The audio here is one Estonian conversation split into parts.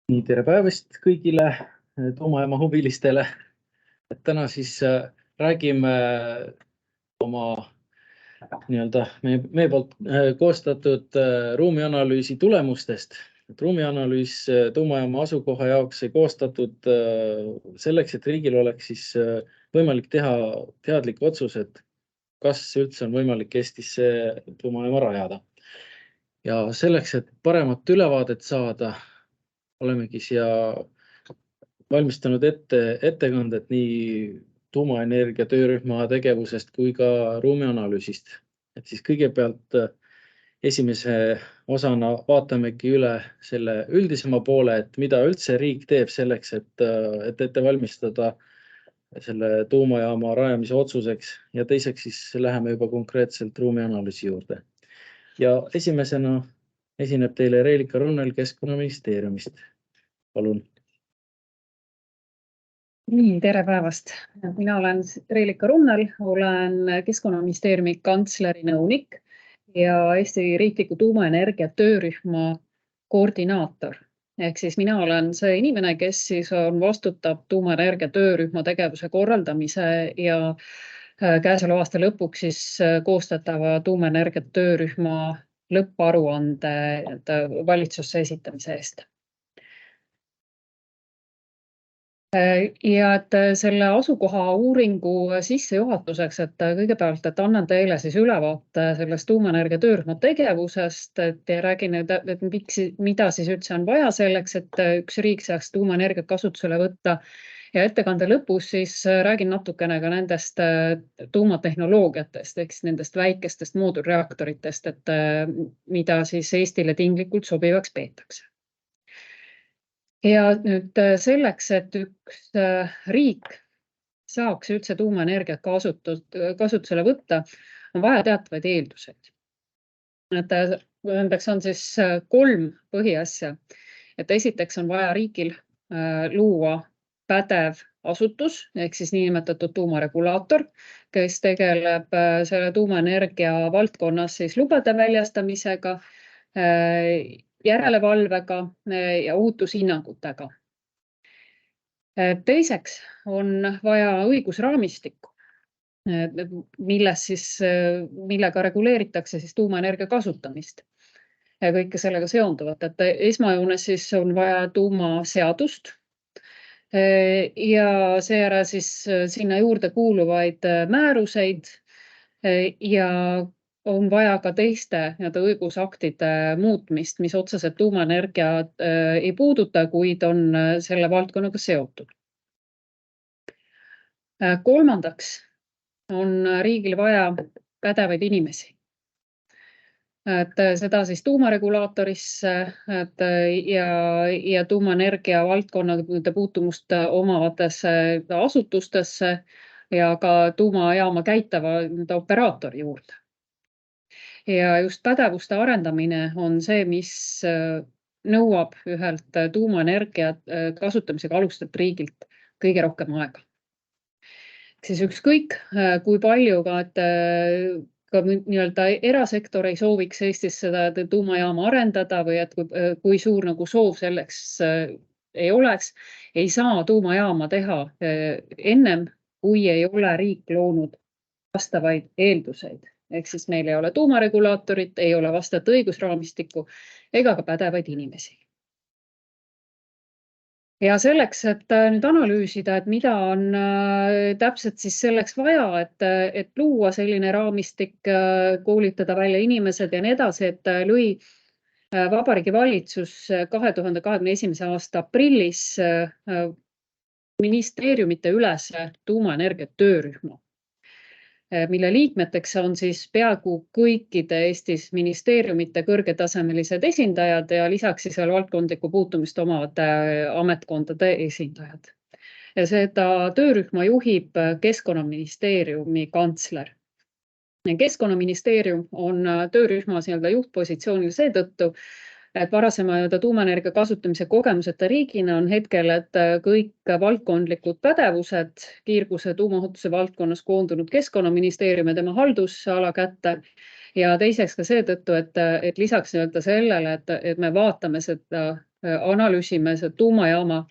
Nii, tere päevast kõigile tuumajaama huvilistele. Täna siis räägime oma meie poolt koostatud ruumianalüüsi tulemustest. Ruumianalüüs tuumajaama asukoha jaoks ei koostatud selleks, et riigil oleks siis võimalik teha teadlik otsus, et kas üldse on võimalik Eestisse tuumajaama rajada. Ja selleks, et paremat ülevaadet saada, olemegi siia valmistanud ettekanded nii tuumaenergia töörühma tegevusest kui ka ruumianalüüsist. Et siis kõigepealt esimese osana vaatamegi üle selle üldisema poole, et mida üldse riik teeb selleks, et ette valmistada selle tuumajaama rajamise otsuseks ja teiseks siis läheme juba konkreetselt ruumianalüüsi juurde. Ja esimesena esineb teile Reelika Runnel Keskkonnaministeeriumist. Palun. Nii, tere päevast. Mina olen Reelika Runnel, olen Keskkonnaministeeriumi kantsleri nõunik ja Eesti riikliku tuumaenergia töörühma koordinaator. Ehk siis mina olen see inimene, kes siis vastutab tuumaenergia töörühma tegevuse korraldamise ja käesoleva aasta lõpuks siis koostatava tuumaenergia töörühma lõpparuande valitsusse esitamise eest. Ja et selle asukoha uuringu sissejuhatuseks, et kõigepealt annan teile siis ülevaate sellest tuumaenergia töörühma tegevusest ja räägin, mida siis üldse on vaja selleks, et üks riik saaks tuumaenergiat kasutusele võtta. Ja ettekande lõpus siis räägin natukene ka nendest tuumatehnoloogiatest, ehk nendest väikestest moodulreaktoritest, et mida siis Eestile tinglikult sobivaks peetakse. Ja nüüd selleks, et üks riik saaks üldse tuumaenergiat kasutusele võtta, on vaja teatavaid eelduseid. Nendeks on siis 3 põhiasja. Et esiteks on vaja riigil luua pädev asutus, ehk siis niinimetatud tuumaregulaator, kes tegeleb selle tuumaenergia valdkonnas siis lubade väljastamisega, järelevalvega ja ohutushinnangutega. Teiseks on vaja õigusraamistikku, millega reguleeritakse siis tuumaenergia kasutamist ja kõike sellega seonduvat. Et esmajoones siis on vaja tuumaseadust ja seejärel siis sinna juurde kuuluvaid määruseid ja on vaja ka teiste õigusaktide muutmist, mis otseselt tuumaenergia ei puuduta, kuid on selle valdkonnaga seotud. Kolmandaks on riigil vaja pädevaid inimesi. Et seda siis tuumaregulaatorisse ja tuumaenergia valdkonna puutumust omavatesse asutustesse ja ka tuumajaama käitava operaatori juurde. Ja just pädevuste arendamine on see, mis nõuab ühelt tuumaenergia kasutamisega alustatud riigilt kõige rohkem aega. Siis ükskõik, kui palju ka erasektor ei sooviks Eestis seda tuumajaama arendada või et kui suur soov selleks ei oleks, ei saa tuumajaama teha ennem, kui ei ole riik loonud vastavaid eelduseid. Ehk siis meil ei ole tuumaregulaatorit, ei ole vastavat õigusraamistikku ega ka pädevaid inimesi. Ja selleks, et nüüd analüüsida, et mida on täpselt siis selleks vaja, et luua selline raamistik, koolitada välja inimesed ja nii edasi, et lõi Vabariigi Valitsus 2021. aasta aprillis ministeeriumite ülese tuumaenergia töörühma, mille liikmeteks on siis peaaegu kõikide Eestis ministeeriumite kõrgetasemelised esindajad ja lisaks siis valdkondlikku puutumist omavate ametkondade esindajad. Ja seda töörühma juhib Keskkonnaministeeriumi kantsler. Keskkonnaministeerium on töörühmas juhtpositsioonil seetõttu, et varasema tuumaenergia kasutamise kogemuseta riigina on hetkel, et kõik valdkondlikud pädevused kiirguse tuumaohutuse valdkonnas koondunud Keskkonnaministeerium ja tema haldusala kätte. Ja teiseks ka seetõttu, et lisaks sellele, et me vaatame seda analüüsime tuumajaama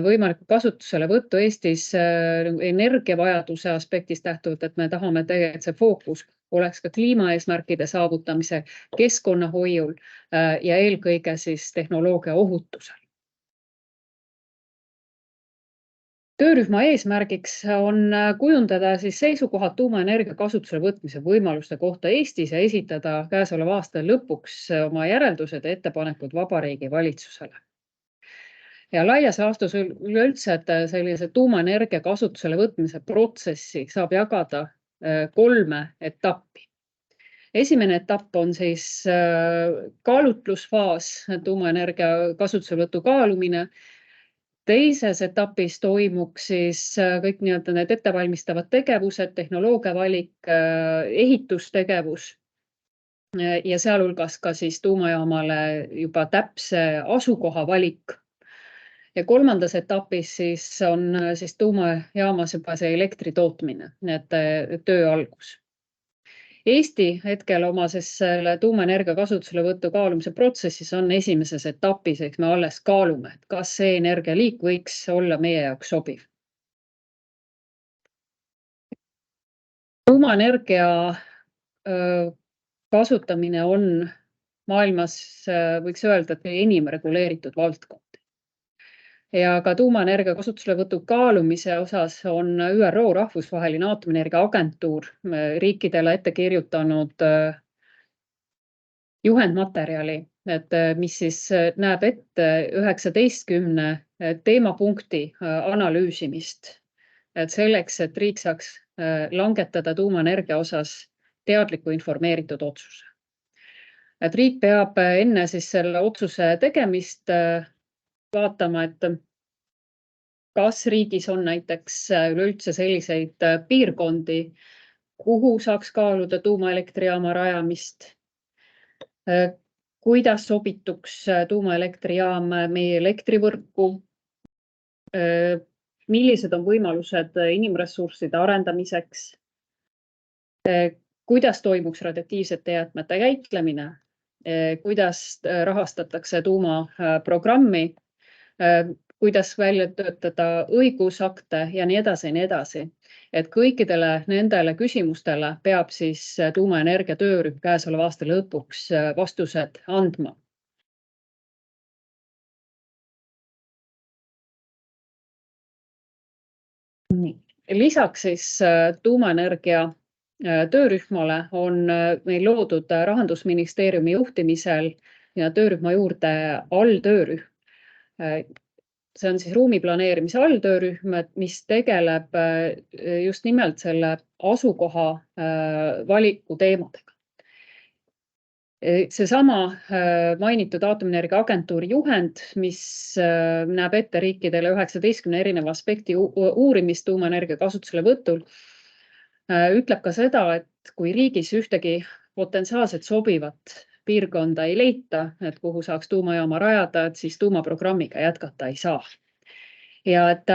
võimalikku kasutusele võttu Eestis energiavajaduse aspektist lähtuvalt, et me tahame tegelikult see fookus oleks ka kliimaeesmärkide saavutamise, keskkonnahoiul ja eelkõige siis tehnoloogia ohutusel. Töörühma eesmärgiks on kujundada siis seisukohad tuumaenergia kasutusele võtmise võimaluste kohta Eestis ja esitada käesoleva aasta lõpuks oma järeldused ja ettepanekud Vabariigi Valitsusele. Ja laias laastus üleüldse, et sellise tuumaenergia kasutusele võtmise protsessi saab jagada 3 etappi. Esimene etapp on siis kaalutlusfaas, tuumaenergia kasutuselevõtu kaalumine. Teises etapis toimuks siis kõik nii-öelda need ettevalmistavad tegevused, tehnoloogia valik, ehitustegevus ja sealhulgas ka siis tuumajaamale juba täpse asukoha valik. Ja 3. etapis siis on siis tuumajaamas juba see elektri tootmine, need töö algus. Eesti hetkel oma selle tuumaenergia kasutuselevõtu kaalumise protsessis on esimeses etapis, eks me alles kaalume, et kas see energialiik võiks olla meie jaoks sobiv. Tuumaenergia kasutamine on maailmas, võiks öelda, et enim reguleeritud valdkond. Ja ka tuumaenergia kasutuselevõtu kaalumise osas on ÜRO rahvusvaheline aatomienergia agentuur riikidele ette kirjutanud juhendmaterjali, et mis siis näeb ette 19 teemapunkti analüüsimist. Et selleks, et riik saaks langetada tuumaenergia osas teadliku informeeritud otsuse. Et riik peab enne siis selle otsuse tegemist vaatama, et kas riigis on näiteks üleüldse selliseid piirkondi, kuhu saaks kaaluda tuumaelektrijaama rajamist, kuidas sobituks tuumaelektrijaam meie elektrivõrku, millised on võimalused inimressursside arendamiseks, kuidas toimuks radioaktiivsete jäätmete käitlemine, kuidas rahastatakse tuumaprogrammi, kuidas välja töötada õigusakte ja nii edasi ja nii edasi. Et kõikidele nendele küsimustele peab siis tuumaenergia töörühm käesoleva aasta lõpuks vastused andma. Lisaks siis tuumaenergia töörühmale on meil loodud Rahandusministeeriumi juhtimisel ja töörühma juurde alltöörühm. See on siis ruumiplaneerimise alltöörühm, mis tegeleb just nimelt selle asukoha valiku teemadega. Seesama mainitud aatomienergia agentuuri juhend, mis näeb ette riikidele 19 erineva aspekti uurimist tuumaenergia kasutusele võtul, ütleb ka seda, et kui riigis ühtegi potentsiaalselt sobivat piirkonda ei leita, et kuhu saaks tuumajaama rajada, et siis tuumaprogrammiga jätkata ei saa. Ja et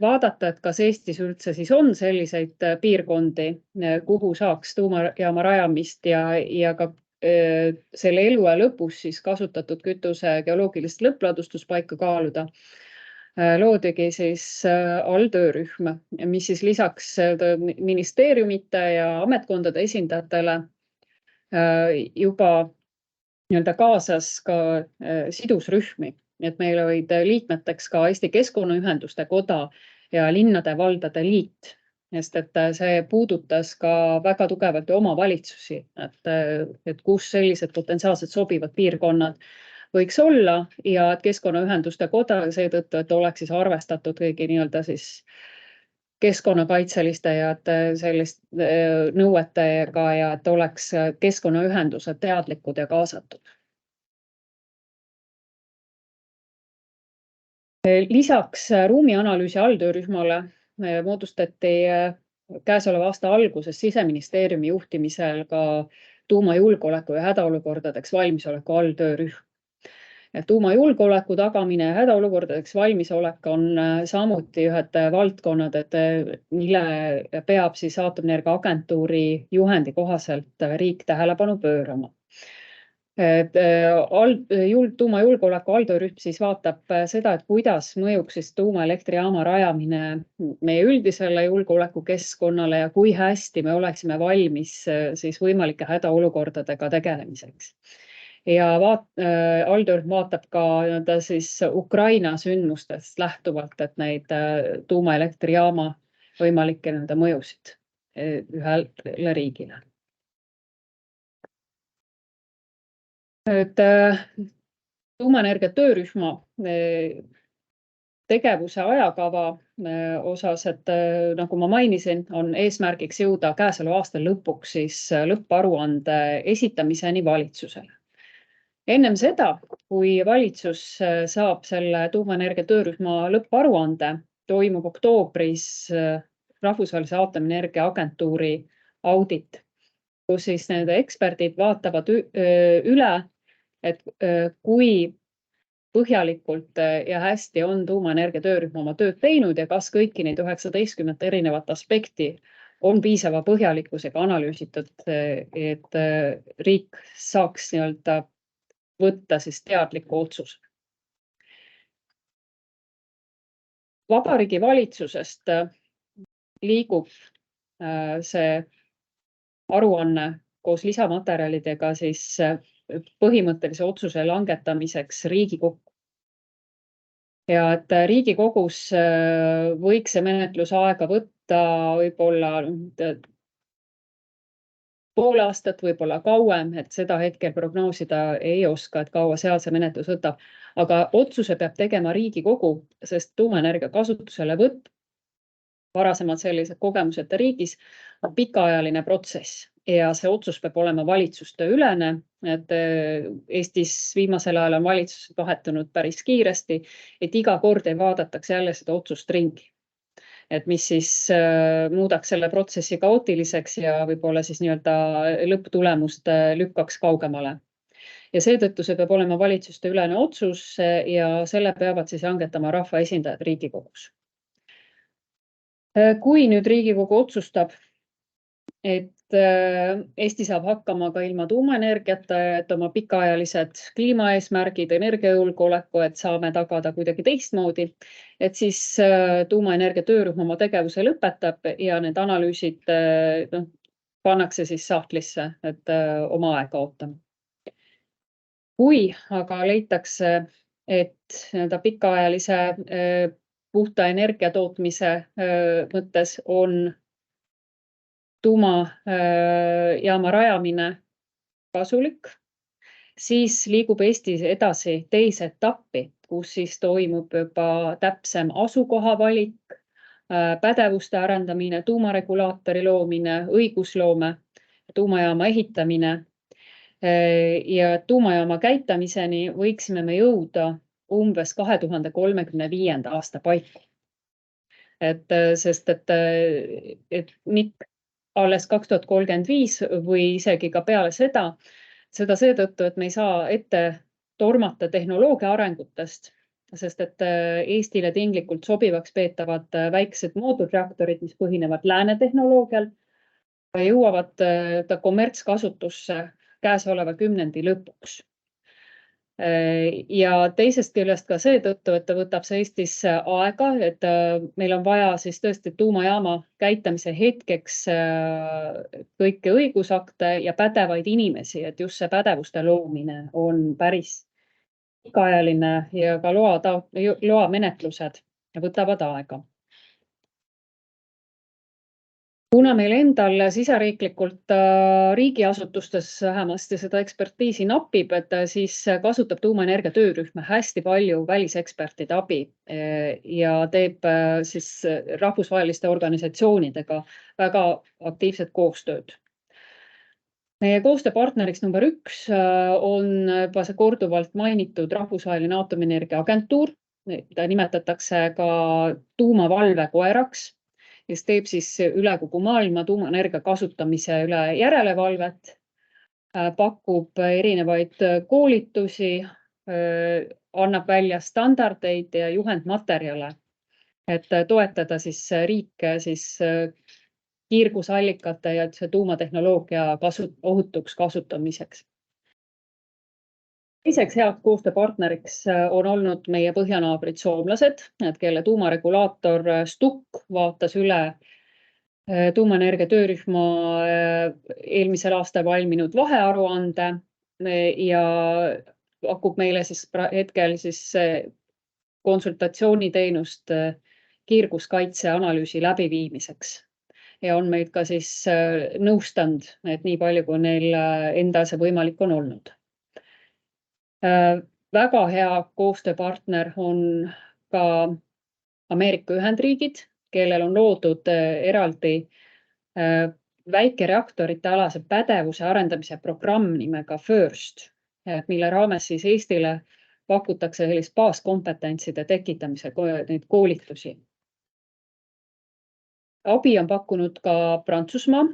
vaadata, et kas Eestis üldse siis on selliseid piirkondi, kuhu saaks tuumajaama rajamist ja ka selle eluaja lõpus siis kasutatud kütuse geoloogilist lõppladustuspaika kaaluda, loodigi siis alltöörühm, mis siis lisaks ministeeriumite ja ametkondade esindajatele juba nii-öelda kaasas ka sidusrühmi, et meil olid liikmeteks ka Eesti Keskkonnaühenduste Koda ja Linnade Valdade Liit, sest et see puudutas ka väga tugevalt omavalitsusi, et kus sellised potentsiaalselt sobivad piirkonnad võiks olla ja et Keskkonnaühenduste Koda seetõttu, et oleks siis arvestatud kõigi nii-öelda siis keskkonnakaitseliste ja sellist nõuetega ja et oleks keskkonnaühendused teadlikud ja kaasatud. Lisaks ruumianalüüsi alltöörühmale moodustati käesoleva aasta alguses Siseministeeriumi juhtimisel ka tuumajulgeoleku ja hädaolukordadeks valmisoleku alltöörühm. Tuumajulgeoleku tagamine ja hädaolukordadeks valmisolek on samuti ühed valdkonnad, mille peab siis aatomienergia agentuuri juhendi kohaselt riik tähelepanu pöörama. Tuumajulgeoleku alltöörühm siis vaatab seda, et kuidas mõjuks siis tuumaelektrijaama rajamine meie üldisele julgeolekukeskkonnale ja kui hästi me oleksime valmis siis võimalike hädaolukordadega tegelemiseks. Ja alltöörühm vaatab ka siis Ukraina sündmustest lähtuvalt, et neid tuumaelektrijaama võimalikke mõjusid ühele riigile. Tuumaenergia töörühma tegevuse ajakava osas, et nagu ma mainisin, on eesmärgiks jõuda käesoleva aasta lõpuks siis lõpparuande esitamiseni valitsusele. Ennem seda, kui valitsus saab selle tuumaenergia töörühma lõpparuande, toimub oktoobris Rahvusvahelise Aatomienergia Agentuuri audit, kus siis need eksperdid vaatavad üle, et kui põhjalikult ja hästi on tuumaenergia töörühm oma tööd teinud ja kas kõiki neid 19 erinevat aspekti on piisava põhjalikkusega analüüsitud, et riik saaks võtta siis teadliku otsuse. Vabariigi valitsusest liigub see aruanne koos lisamaterjalidega siis põhimõttelise otsuse langetamiseks Riigikokku. Ja et Riigikogus võiks see menetlusaega võtta võib-olla pool aastat, võib-olla kauem, et seda hetkel prognoosida ei oska, et kaua seal see menetlus võtab. Aga otsuse peab tegema Riigikogu, sest tuumaenergia kasutusele võtt varasemalt sellised kogemuseta riigis on pikaajaline protsess ja see otsus peab olema valitsuste ülene, et Eestis viimasel ajal on valitsus vahetunud päris kiiresti, et iga kord ei vaadataks jälle seda otsust ringi. Et mis siis muudaks selle protsessi kaootiliseks ja võib-olla siis lõpptulemust lükkaks kaugemale. Ja seetõttu see peab olema valitsuste ülene otsus ja selle peavad siis langetama rahvaesindajad Riigikogus. Kui nüüd Riigikogu otsustab, et Eesti saab hakkama ka ilma tuumaenergiata, et oma pikaajalised kliimaeesmärgid, energiajulgeoleku, et saame tagada kuidagi teistmoodi, et siis tuumaenergia töörühm oma tegevuse lõpetab ja need analüüsid pannakse siis sahtlisse, et oma aega ootama. Kui aga leitakse, et pikaajalise puhta energia tootmise mõttes on tuumajaama rajamine kasulik, siis liigub Eesti edasi teise etappi, kus siis toimub juba täpsem asukoha valik, pädevuste arendamine, tuumaregulaatori loomine, õigusloome, tuumajaama ehitamine ja tuumajaama käitamiseni võiksime me jõuda umbes 2035. aasta paiku. Sest et mitte alles 2035 või isegi ka peale seda seetõttu, et me ei saa ette tormata tehnoloogia arengutest, sest et Eestile tinglikult sobivaks peetavad väiksed moodulreaktorid, mis põhinevad lääne tehnoloogial, jõuavad kommertskasutusse käesoleva kümnendi lõpuks. Ja teisest küljest ka seetõttu, et ta võtab see Eestis aega, et meil on vaja siis tõesti tuumajaama käitamise hetkeks kõiki õigusakte ja pädevaid inimesi, et just see pädevuste loomine on päris pikaajaline ja ka loa menetlused võtavad aega. Kuna meil endal siseriiklikult riigiasutustes vähemasti seda ekspertiisi napib, et siis kasutab tuumaenergia töörühm hästi palju välisekspertide abi ja teeb siis rahvusvaheliste organisatsioonidega väga aktiivset koostööd. Meie koostööpartneriks number 1 on juba see korduvalt mainitud Rahvusvaheline Aatomienergia Agentuur, ta nimetatakse ka tuumavalvekoeraks, kes teeb siis üle kogu maailma tuumaenergia kasutamise üle järelevalvet, pakub erinevaid koolitusi, annab välja standardeid ja juhendmaterjale, et toetada siis riike siis kiirgusallikate ja tuumatehnoloogia ohutuks kasutamiseks. Teiseks heaks koostööpartneriks on olnud meie põhjanaabrid soomlased, kelle tuumaregulaator STUK vaatas üle tuumaenergia töörühma eelmisel aastal valminud vahearuande ja pakub meile siis hetkel siis konsultatsiooniteenust kiirguskaitse analüüsi läbiviimiseks. Ja on meid ka siis nõustanud, et nii palju, kui neil enda see võimalik on olnud. Väga hea koostööpartner on ka Ameerika Ühendriigid, kellel on loodud eraldi väikereaktorite alase pädevuse arendamise programm nimega FIRST, mille raames siis Eestile pakutakse sellist baaskompetentside tekitamise koolitusi. Abi on pakkunud ka Prantsusmaa,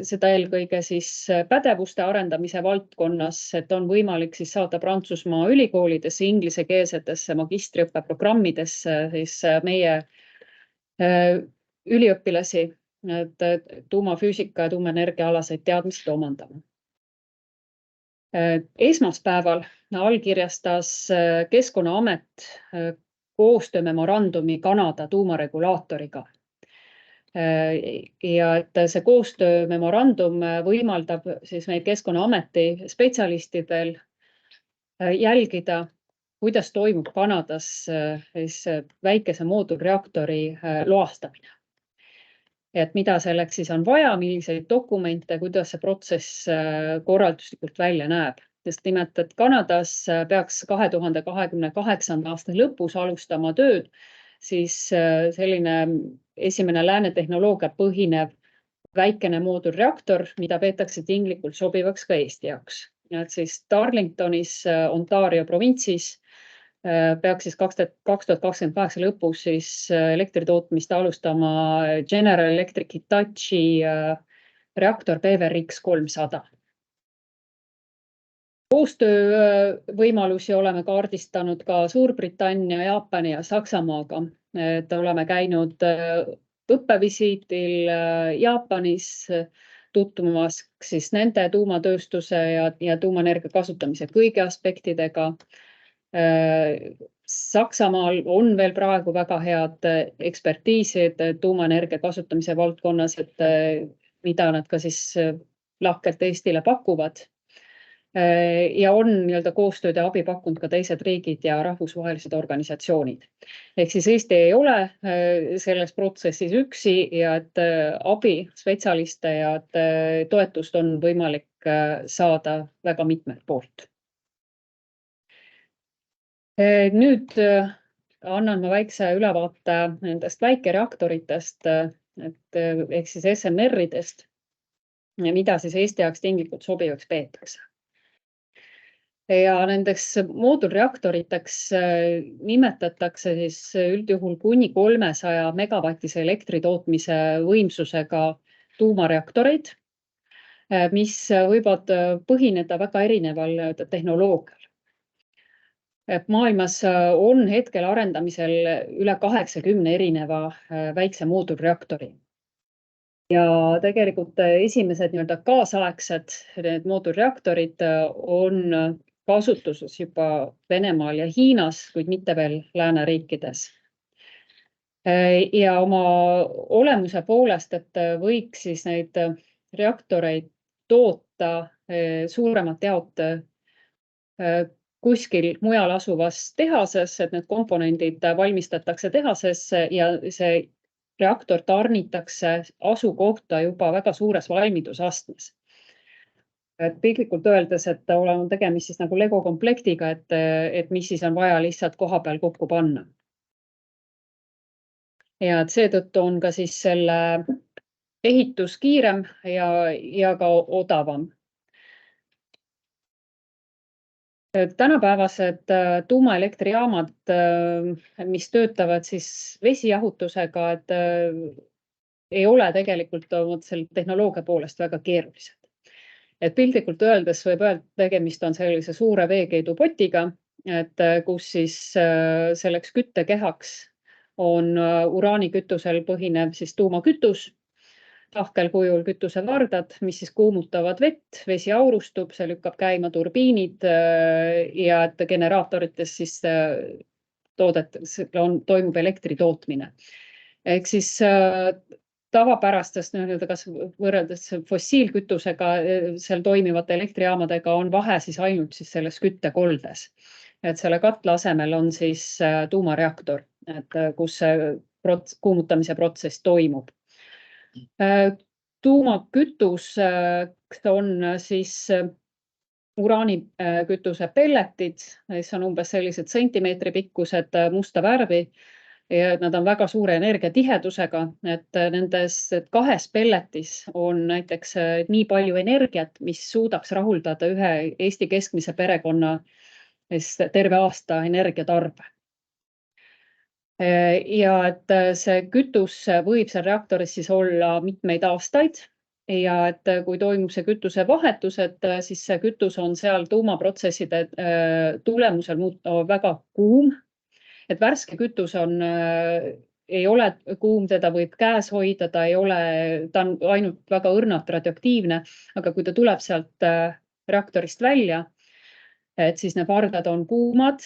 seda eelkõige siis pädevuste arendamise valdkonnas, et on võimalik siis saada Prantsusmaa ülikoolidesse, inglisekeelsetesse magistriõppeprogrammidesse siis meie üliõpilasi, et tuumafüüsika ja tuumaenergia alaseid teadmisi omandama. Esmaspäeval allkirjastas Keskkonnaamet koostöömemorandumi Kanada tuumaregulaatoriga. Ja et see koostöömemorandum võimaldab siis meil Keskkonnaameti spetsialistidel jälgida, kuidas toimub Kanadas siis väikese moodulreaktori loastamine. Et mida selleks siis on vaja, milliseid dokumente, kuidas see protsess korralduslikult välja näeb. Sest nimelt, et Kanadas peaks 2028. aasta lõpus alustama tööd, siis selline esimene lääne tehnoloogia põhinev väikene moodulreaktor, mida peetakse tinglikult sobivaks ka Eesti jaoks. Et siis Darlingtonis, Ontario provintsis peaks siis 2028 lõpus siis elektritootmist alustama General Electric Hitachi reaktor PWRX 300. Koostöövõimalusi oleme kaardistanud ka Suurbritannia, Jaapani ja Saksamaaga. Et oleme käinud õppevisiitil Jaapanis tutvumas siis nende tuumatööstuse ja tuumaenergia kasutamise kõigi aspektidega. Saksamaal on veel praegu väga head ekspertiisid tuumaenergia kasutamise valdkonnas, et mida nad ka siis lahkelt Eestile pakuvad. Ja on koostööd ja abi pakkunud ka teised riigid ja rahvusvahelised organisatsioonid. Ehk siis Eesti ei ole selles protsessis üksi ja et abi, spetsialiste ja toetust on võimalik saada väga mitmelt poolt. Nüüd annan ma väikse ülevaate nendest väikereaktoritest, ehk siis SMR-idest, mida siis Eesti jaoks tinglikult sobivaks peetakse. Ja nendeks moodulreaktoriteks nimetatakse siis üldjuhul kuni 300 megavatise elektritootmise võimsusega tuumareaktoreid, mis võivad põhineda väga erineval tehnoloogial. Maailmas on hetkel arendamisel üle 80 erineva väikse moodulreaktori. Ja tegelikult esimesed kaasaegsed moodulreaktorid on kasutuses juba Venemaal ja Hiinas, kuid mitte veel lääneriikides. Ja oma olemuse poolest, et võiks siis neid reaktoreid toota suuremat jaot kuskil mujal asuvas tehases, et need komponendid valmistatakse tehasesse ja see reaktor tarnitakse asukohta juba väga suures valmidusastmes. Et piltlikult öeldes, et oleme tegemist siis nagu Lego komplektiga, et mis siis on vaja lihtsalt koha peal kokku panna. Ja et seetõttu on ka siis selle ehitus kiirem ja ka odavam. Tänapäevased tuumaelektrijaamad, mis töötavad siis vesijahutusega, et ei ole tegelikult selle tehnoloogia poolest väga keerulised. Et piltlikult öeldes võib öelda, tegemist on sellise suure veekeedupotiga, et kus siis selleks küttekehaks on uraanikütusel põhinev siis tuumakütus. tahkel kujul kütusevardad, mis siis kuumutavad vett, vesi aurustub, see lükkab käima turbiinid ja et generaatorites siis toimub elektri tootmine. Ehk siis tavapärastest kas võrreldes fossiilkütusega seal toimivate elektrijaamadega on vahe siis ainult siis selles küttekoldes. Et selle katla asemel on siis tuumareaktor, kus see kuumutamise protsess toimub. Tuumakütus on siis uraanikütuse pelletid, mis on umbes sellised sentimeetri pikkused musta värvi ja nad on väga suure energiatihedusega, et nendes 2 pelletis on näiteks nii palju energiat, mis suudaks rahuldada ühe Eesti keskmise perekonna terve aasta energiatarbe. Ja et see kütus võib seal reaktoris siis olla mitmeid aastaid ja et kui toimub see kütuse vahetus, et siis see kütus on seal tuumaprotsesside tulemusel väga kuum. Et värske kütus ei ole kuum, teda võib käes hoida, ta on ainult väga õrnalt radioaktiivne, aga kui ta tuleb sealt reaktorist välja, et siis need vardad on kuumad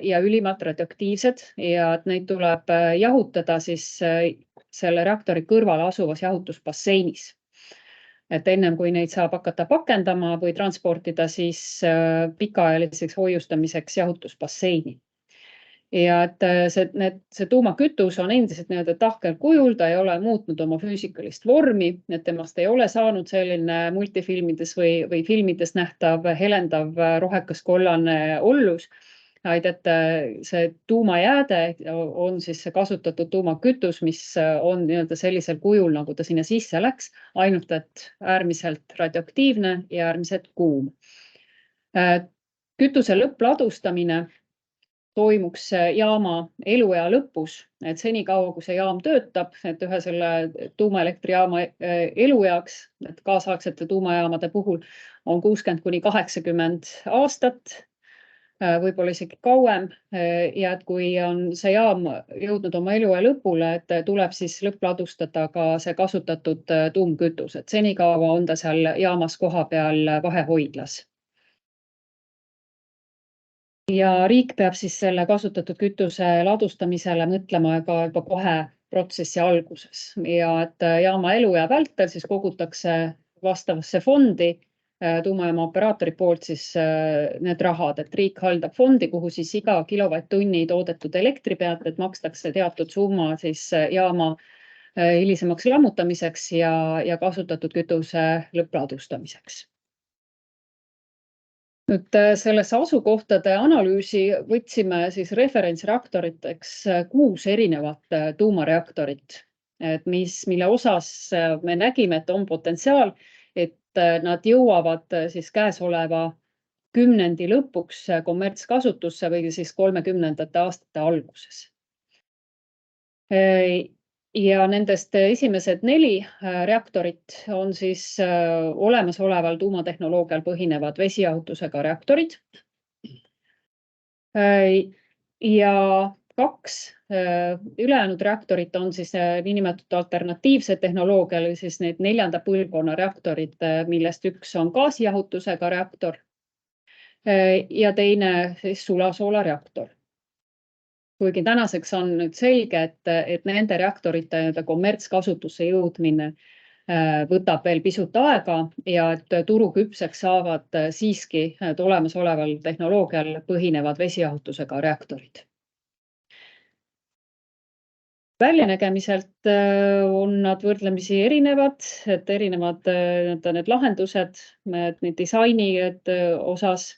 ja ülimalt radioaktiivsed ja et neid tuleb jahutada siis selle reaktori kõrval asuvas jahutusbasseinis. Et ennem kui neid saab hakata pakendama või transportida siis pikaajaliseks hoiustamiseks jahutusbasseini. Ja et see tuumakütus on endiselt tahkel kujul, ta ei ole muutnud oma füüsikalist vormi, et temast ei ole saanud selline multifilmides või filmides nähtav helendav rohekas kollane ollus, vaid et see tuumajääde on siis see kasutatud tuumakütus, mis on sellisel kujul, nagu ta sinna sisse läks, ainult et äärmiselt radioaktiivne ja äärmiselt kuum. Kütuse lõppladustamine toimuks jaama eluea lõpus, et senikaua, kui see jaam töötab, et ühe selle tuumaelektrijaama elueaks, et kaasaegsete tuumajaamade puhul on 60–80 aastat, võib-olla isegi kauem. Ja et kui on see jaam jõudnud oma eluea lõpule, et tuleb siis lõppladustada ka see kasutatud tuumkütus, et senikaua on ta seal jaamas koha peal vahehoidlas. Ja riik peab siis selle kasutatud kütuse ladustamisele mõtlema juba kohe protsessi alguses ja et jaama eluea vältel siis kogutakse vastavasse fondi tuumajaama operaatori poolt siis need rahad, et riik haldab fondi, kuhu siis iga kilovatt-tunni toodetud elektri pealt, et makstakse teatud summa siis jaama hilisemaks lammutamiseks ja kasutatud kütuse lõppladustamiseks. Nüüd selles asukohtade analüüsi võtsime siis referentsreaktoriteks 6 erinevat tuumareaktorit, mille osas me nägime, et on potentsiaal, et nad jõuavad siis käesoleva kümnendi lõpuks kommertskasutusse või siis 30. aastate alguses. Ja nendest esimesed 4 reaktorit on siis olemasoleval tuumatehnoloogial põhinevad vesijahutusega reaktorid. Ja 2 ülejäänud reaktorit on siis niinimetatud alternatiivsed tehnoloogial, siis need 4. põlvkonna reaktorid, millest üks on gaasijahutusega reaktor ja teine siis sulasoola-reaktor. Kuigi tänaseks on nüüd selge, et nende reaktorite kommertskasutusse jõudmine võtab veel pisut aega ja et turuküpseks saavad siiski olemasoleval tehnoloogial põhinevad vesijahutusega reaktorid. Väljanägemiselt on nad võrdlemisi erinevad, et erinevad need lahendused, need disaini osas.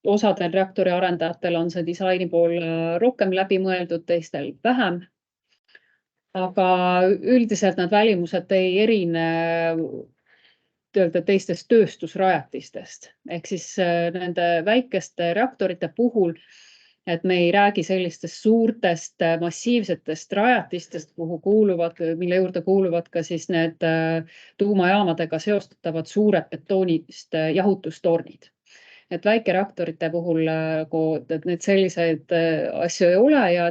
Osadel reaktori arendajatel on see disaini pool rohkem läbi mõeldud, teistel vähem. Aga üldiselt nad välimused ei erine teistest tööstusrajatistest. Ehk siis nende väikeste reaktorite puhul, et me ei räägi sellistest suurtest massiivsetest rajatistest, mille juurde kuuluvad ka siis need tuumajaamadega seostatavad suured betoonist jahutustornid. Et väikereaktorite puhul need selliseid asju ei ole ja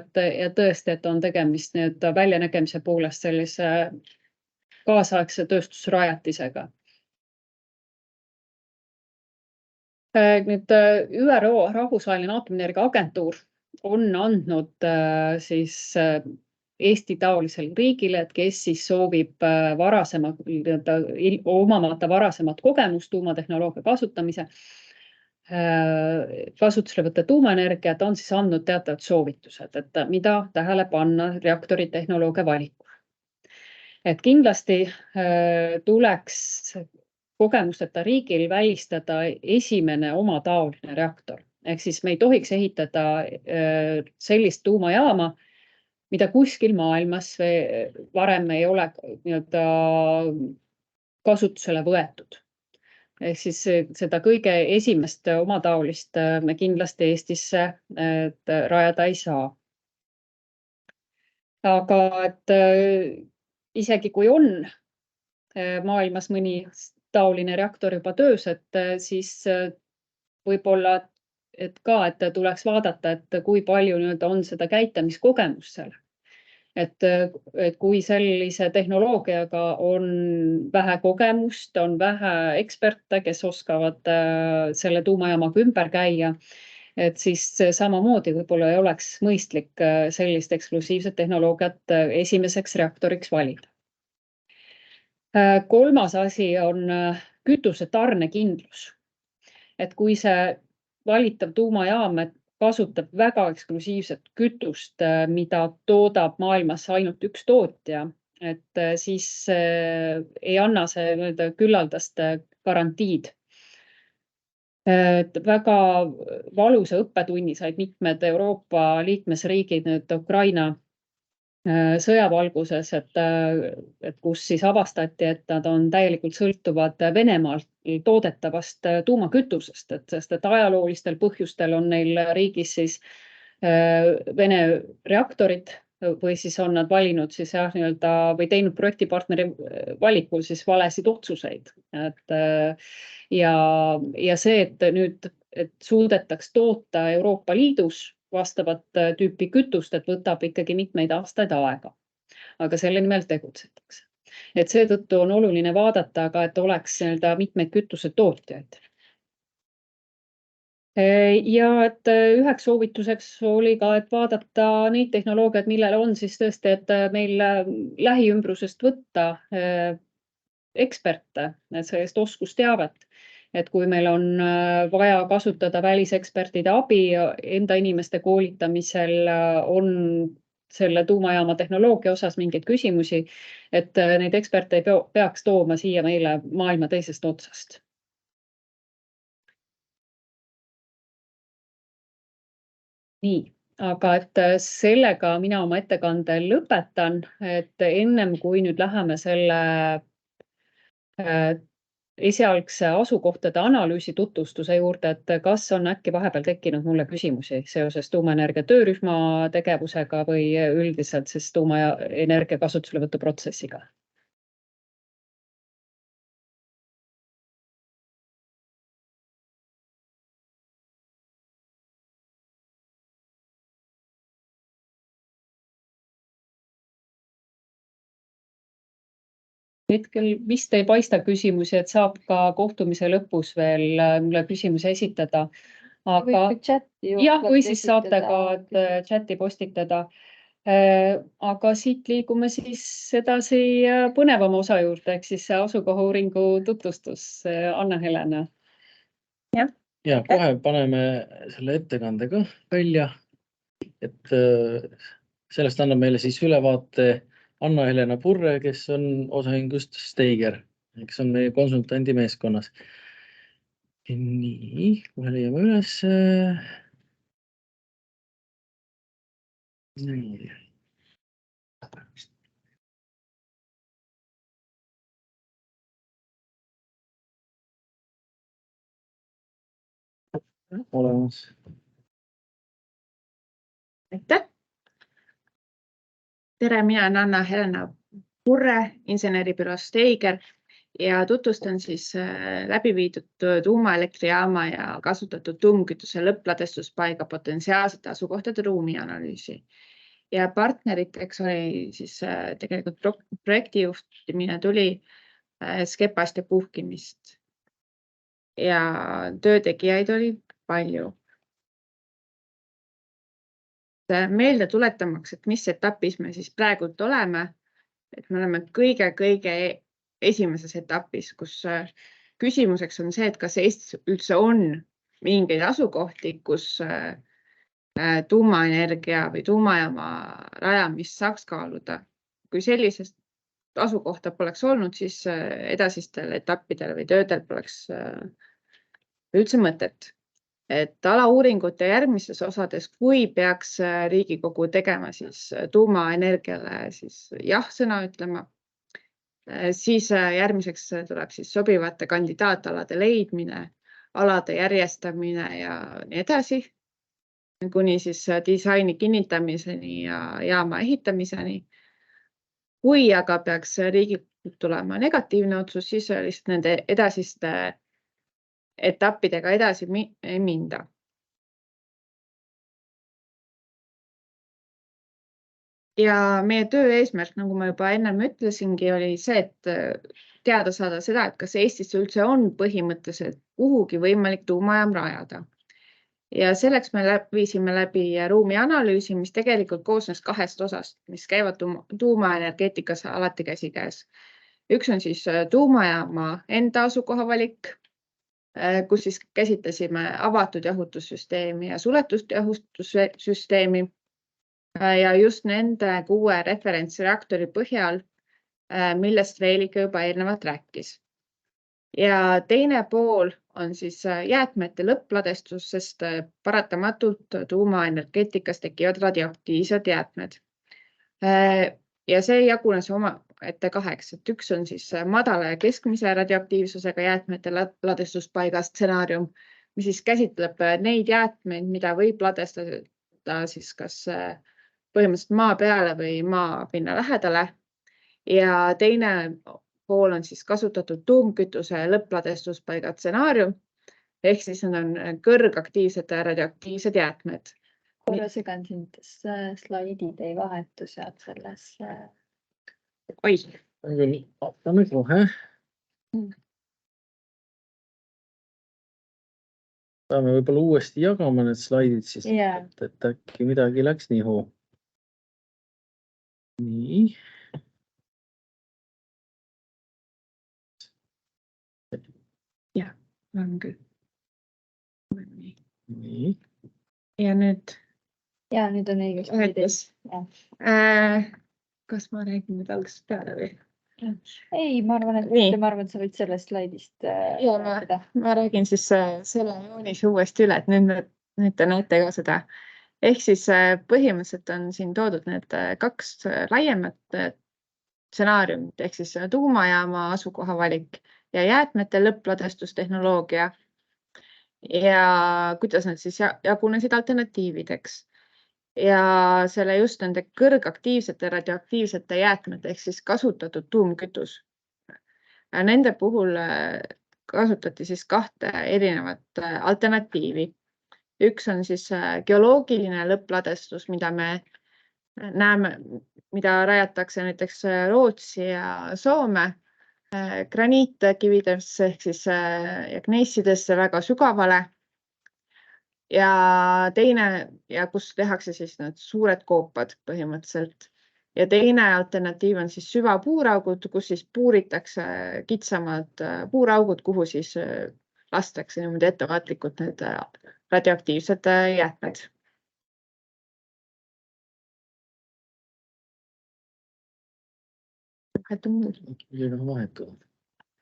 tõesti, et on tegemist väljanägemise poolest sellise kaasaegse tööstusrajatisega. Nüüd ÜRO Rahvusvaheline Aatomienergia Agentuur on andnud siis Eesti taolisele riigile, et kes siis soovib omamata varasemat kogemust tuumatehnoloogia kasutamise, kasutusele võtta tuumaenergiat, on siis andnud teatavad soovitused, et mida tähele panna reaktori tehnoloogia valikul. Et kindlasti tuleks kogemusteta riigil välistada esimene oma taoline reaktor. Ehk siis me ei tohiks ehitada sellist tuumajaama, mida kuskil maailmas varem ei ole kasutusele võetud. Ehk siis seda kõige esimest oma taolist me kindlasti Eestisse rajada ei saa. Aga et isegi kui on maailmas mõni taoline reaktor juba töös, et siis võib-olla et tuleks vaadata, et kui palju on seda käitamiskogemust seal. Et kui sellise tehnoloogiaga on vähe kogemust, on vähe eksperte, kes oskavad selle tuumajaamaga ümber käia, et siis samamoodi võib-olla ei oleks mõistlik sellist eksklusiivset tehnoloogiat esimeseks reaktoriks valida. Kolmas asi on kütuse tarnekindlus. Et kui see valitav tuumajaam kasutab väga eksklusiivset kütust, mida toodab maailmas ainult üks tootja, et siis ei anna see küllaldast garantiid. Et väga valusa õppetunni said mitmed Euroopa liikmesriigid Ukraina sõjavalguses, et kus siis avastati, et nad on täielikult sõltuvad Venemaalt toodetavast tuumakütusest, sest et ajaloolistel põhjustel on neil riigis siis Vene reaktorid või siis on nad valinud siis või teinud projektipartneri valikul siis valesid otsuseid. Ja see, et nüüd suudetaks toota Euroopa Liidus vastavat tüüpi kütust, et võtab ikkagi mitmeid aastaid aega. Aga selle nimel tegutsetakse. Et seetõttu on oluline vaadata, aga et oleks mitmeid kütusetootjaid. Ja et üheks soovituseks oli ka, et vaadata neid tehnoloogiaid, millele on siis tõesti, et meil lähiümbrusest võtta eksperte, sellest oskusteavet. Et kui meil on vaja kasutada välisekspertide abi enda inimeste koolitamisel, on selle tuumajaama tehnoloogia osas mingeid küsimusi, et neid eksperte ei peaks tooma siia meile maailma teisest otsast. Nii, aga et sellega mina oma ettekande lõpetan, et ennem kui nüüd läheme selle esialgse asukohtade analüüsi tutvustuse juurde, et kas on äkki vahepeal tekkinud mulle küsimusi seoses tuumaenergia töörühma tegevusega või üldiselt siis tuumaenergia kasutuselevõtu protsessiga? Hetkel vist ei paista küsimusi, et saab ka kohtumise lõpus veel mulle küsimusi esitada. Aga või siis saate ka chati postitada. Aga siit liigume siis edasi põnevama osa juurde, ehk siis asukohauuringu tutvustus. Anna-Helena. Ja kohe paneme selle ettekande ka välja, et sellest annab meile siis ülevaate Anna-Helena Purre, kes on osaühingust Steiger, kes on meie konsultandi meeskonnas. Nii, kohe leiame üles. Nii. Olemas. Aitäh! Tere, mina olen Anna-Helena Purre, inseneribüroo Steiger ja tutvustan siis läbi viidud tuumaelektrijaama ja kasutatud tuumkütuse lõppladestuspaiga potentsiaalsete asukohtade ruumianalüüsi. ja partneriteks oli siis tegelikult projektijuhtimine tuli Skepast ja Puhkimist ja töötegijaid oli palju. Meelde tuletamaks, et mis etapis me siis praegult oleme, et me oleme kõige esimeses etapis, kus küsimuseks on see, et kas Eestis üldse on mingeid asukohti, kus tuumaenergia või tuumajaama rajamist saaks kaaluda. Kui sellisest asukohta poleks olnud, siis edasistel etappidel või töödel poleks üldse mõtet. Et alauuringute järgmises osades, kui peaks Riigikogu tegema siis tuumaenergiale siis jah-sõna ütlema, siis järgmiseks tuleb siis sobivate kandidaatalade leidmine, alade järjestamine ja nii edasi, kuni siis disaini kinnitamiseni ja jaama ehitamiseni. Kui aga peaks Riigikogu tulema negatiivne otsus, siis lihtsalt nende edasiste etappidega edasi ei minda. Ja meie töö eesmärk, nagu ma juba ennem ütlesingi, oli see, et teada saada seda, et kas Eestis üldse on põhimõtteliselt kuhugi võimalik tuumajaam rajada. Ja selleks me viisime läbi ruumianalüüsi, mis tegelikult koosnes 2 osast, mis käivad tuumaenergeetikas alati käsikäes. Üks on siis tuumajaama enda asukoha valik, kus siis käsitlesime avatud jahutussüsteemi ja suletud jahutussüsteemi ja just nende 6 referentsreaktori põhjal, millest Reelike juba eelnevalt rääkis. Ja teine pool on siis jäätmete lõppladestus, sest paratamatult tuumaenergeetikas tekivad radioaktiivsed jäätmed. Ja see jagunes ette 2, et üks on siis madala ja keskmise radioaktiivsusega jäätmete ladestuspaiga stsenaarium, mis siis käsitleb neid jäätmeid, mida võib ladestada siis kas põhimõtteliselt maa peale või maapinna lähedale. Ja teine pool on siis kasutatud tuumkütuse lõppladestuspaiga stsenaarium, ehk siis need on kõrgaktiivsed ja radioaktiivsed jäätmed. Korra segan sind, slaidid ei vahetu sealt selles. Oi, Vaatame kohe. Saame võib-olla uuesti jagama need slaidid siis, et äkki midagi läks nihu. Nii. jah, on küll. Nii. Ja nüüd Ja nüüd on õigesti. ühetes. Kas ma räägin nüüd algusest peale või? Ei, ma arvan, et sa võid sellest slaidist rääkida. Ma räägin siis selle joonise uuesti üle, et nüüd te näete ka seda. Ehk siis põhimõtteliselt on siin toodud need 2 laiemat stsenaariumit, ehk siis tuumajaama asukoha valik ja jäätmete lõppladestustehnoloogia ja kuidas nad siis jagunesid alternatiivideks. Ja selle just nende kõrgaktiivsete radioaktiivsete jäätmete ehk siis kasutatud tuumkütus. Nende puhul kasutati siis 2 erinevat alternatiivi. Üks on siis geoloogiline lõppladestus, mida me näeme, mida rajatakse näiteks Rootsi ja Soome graniitkividesse ehk siis gneissidesse väga sügavale. Ja teine, kus tehakse siis need suured koopad põhimõtteliselt. Ja teine alternatiiv on siis süvapuuraugud, kus siis puuritakse kitsamad puuraugud, kuhu siis lastakse niimoodi ettevaatlikult need radioaktiivsed jäätmed.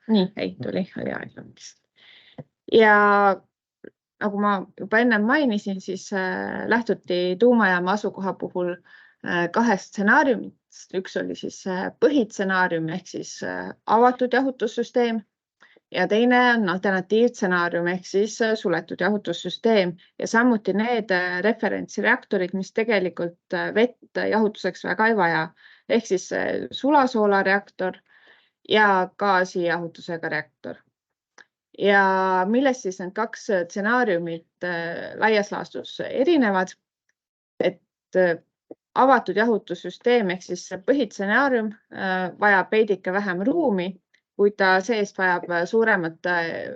Nii, ei tuli. Ja nagu ma juba enne mainisin, siis lähtuti tuumajaama asukoha puhul 2 stsenaariumist. Üks oli siis põhitsenaarium ehk siis avatud jahutussüsteem ja teine on alternatiivstsenaarium ehk siis suletud jahutussüsteem ja samuti need referentsreaktorid, mis tegelikult vett jahutuseks väga ei vaja, ehk siis sulasoolareaktor ja gaasijahutusega reaktor. Ja millest siis need 2 stsenaariumid laias laastus erinevad, et avatud jahutussüsteem ehk siis põhitsenaarium vajab veidike vähem ruumi, kuid ta seest vajab suuremat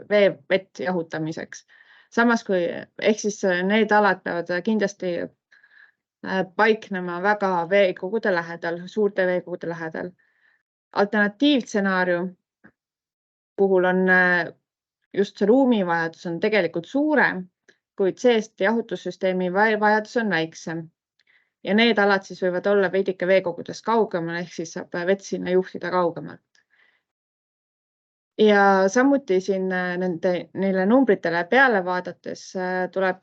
vett jahutamiseks. Samas kui ehk siis need alad peavad kindlasti paiknema väga veekogude lähedal, suurte veekogude lähedal. Alternatiivstsenaarium puhul on just see ruumivajadus on tegelikult suurem, kuid seest jahutussüsteemi vajadus on väiksem. Ja need alad siis võivad olla veidike veekogudest kaugemal, ehk siis saab vett sinna juhtida kaugemalt. Ja samuti siin neile numbritele peale vaadates tuleb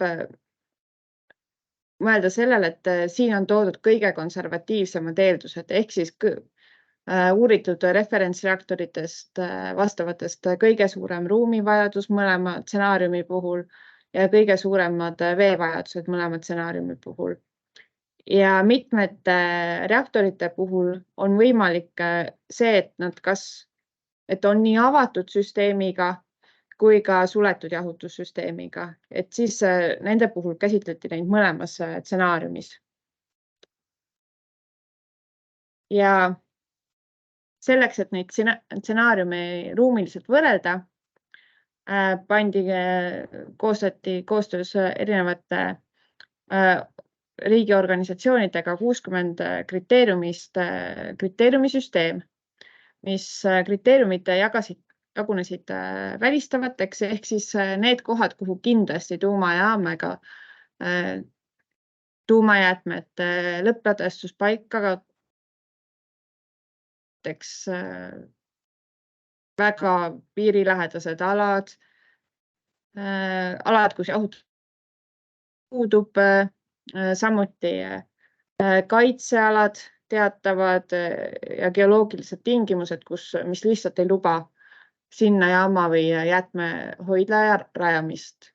mõelda sellele, et siin on toodud kõige konservatiivsemad eeldused, ehk siis uuritud referentsreaktoritest vastavatest kõige suurem ruumivajadus mõlema stsenaariumi puhul ja kõige suuremad veevajadused mõlema stsenaariumi puhul. Ja mitmete reaktorite puhul on võimalik see, et nad et on nii avatud süsteemiga kui ka suletud jahutussüsteemiga, et siis nende puhul käsitleti neid mõlemas stsenaariumis. Ja selleks, et neid stsenaariume ruumiliselt võrrelda, koostati koostöös erinevate riigiorganisatsioonidega 60 kriteeriumisüsteem, mis kriteeriumid jagunesid välistavateks, ehk siis need kohad, kuhu kindlasti tuumajaamaga tuumajäätmete lõppladestuspaika väga piirilähedased alad, kus jahutus puudub, samuti kaitsealad, teatavad ja geoloogilised tingimused, mis lihtsalt ei luba sinna jaama või jäätmehoidla rajamist.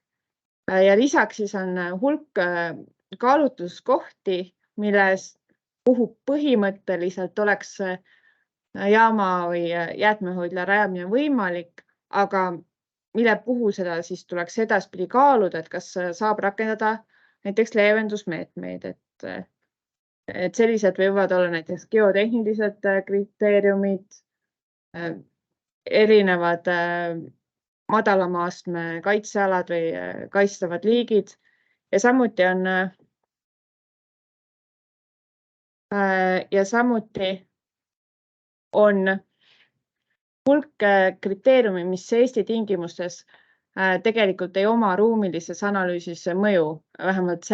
Ja lisaks siis on hulk kaalutluskohti, kuhu põhimõtteliselt oleks jaama või jäätmehoidla rajamine võimalik, aga mille puhul seda siis tuleks edaspidi kaaluda, et kas saab rakendada näiteks leevendusmeetmeid, et sellised võivad olla näiteks geotehnilised kriteeriumid, erinevad madalama astme kaitsealad või kaitstavad liigid ja samuti on hulk kriteeriumi, mis Eesti tingimustes tegelikult ei oma ruumilises analüüsis mõju, vähemalt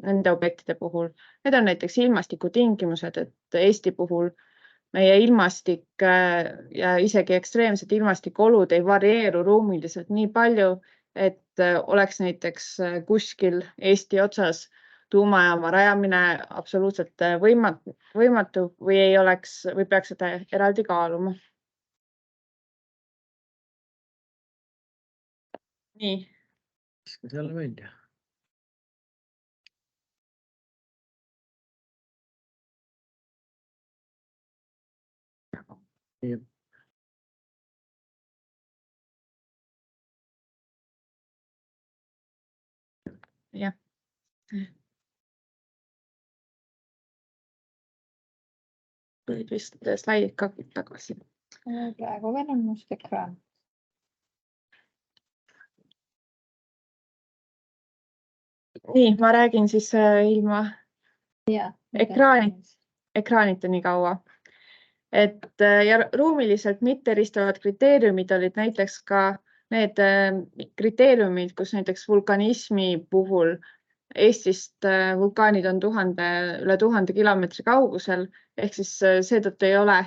nende objektide puhul. Need on näiteks ilmastikutingimused, et Eesti puhul meie ilmastik ja isegi ekstreemsed ilmastikuolud ei varieeru ruumiliselt nii palju, et oleks näiteks kuskil Eesti otsas tuumajaama rajamine absoluutselt võimatu või peaks seda eraldi kaaluma. Nii. Viska selle välja. Jah. Tulid vist slaidid ka tagasi. Praegu veel on must ekraan. Nii, ma räägin siis ilma ekraanita nii kaua. Ja ruumiliselt mitteristavad kriteeriumid olid näiteks ka need kriteeriumid, kus näiteks vulkanismi puhul Eestist vulkaanid on üle 1000 kilomeetri kaugusel, ehk siis seetõttu ei ole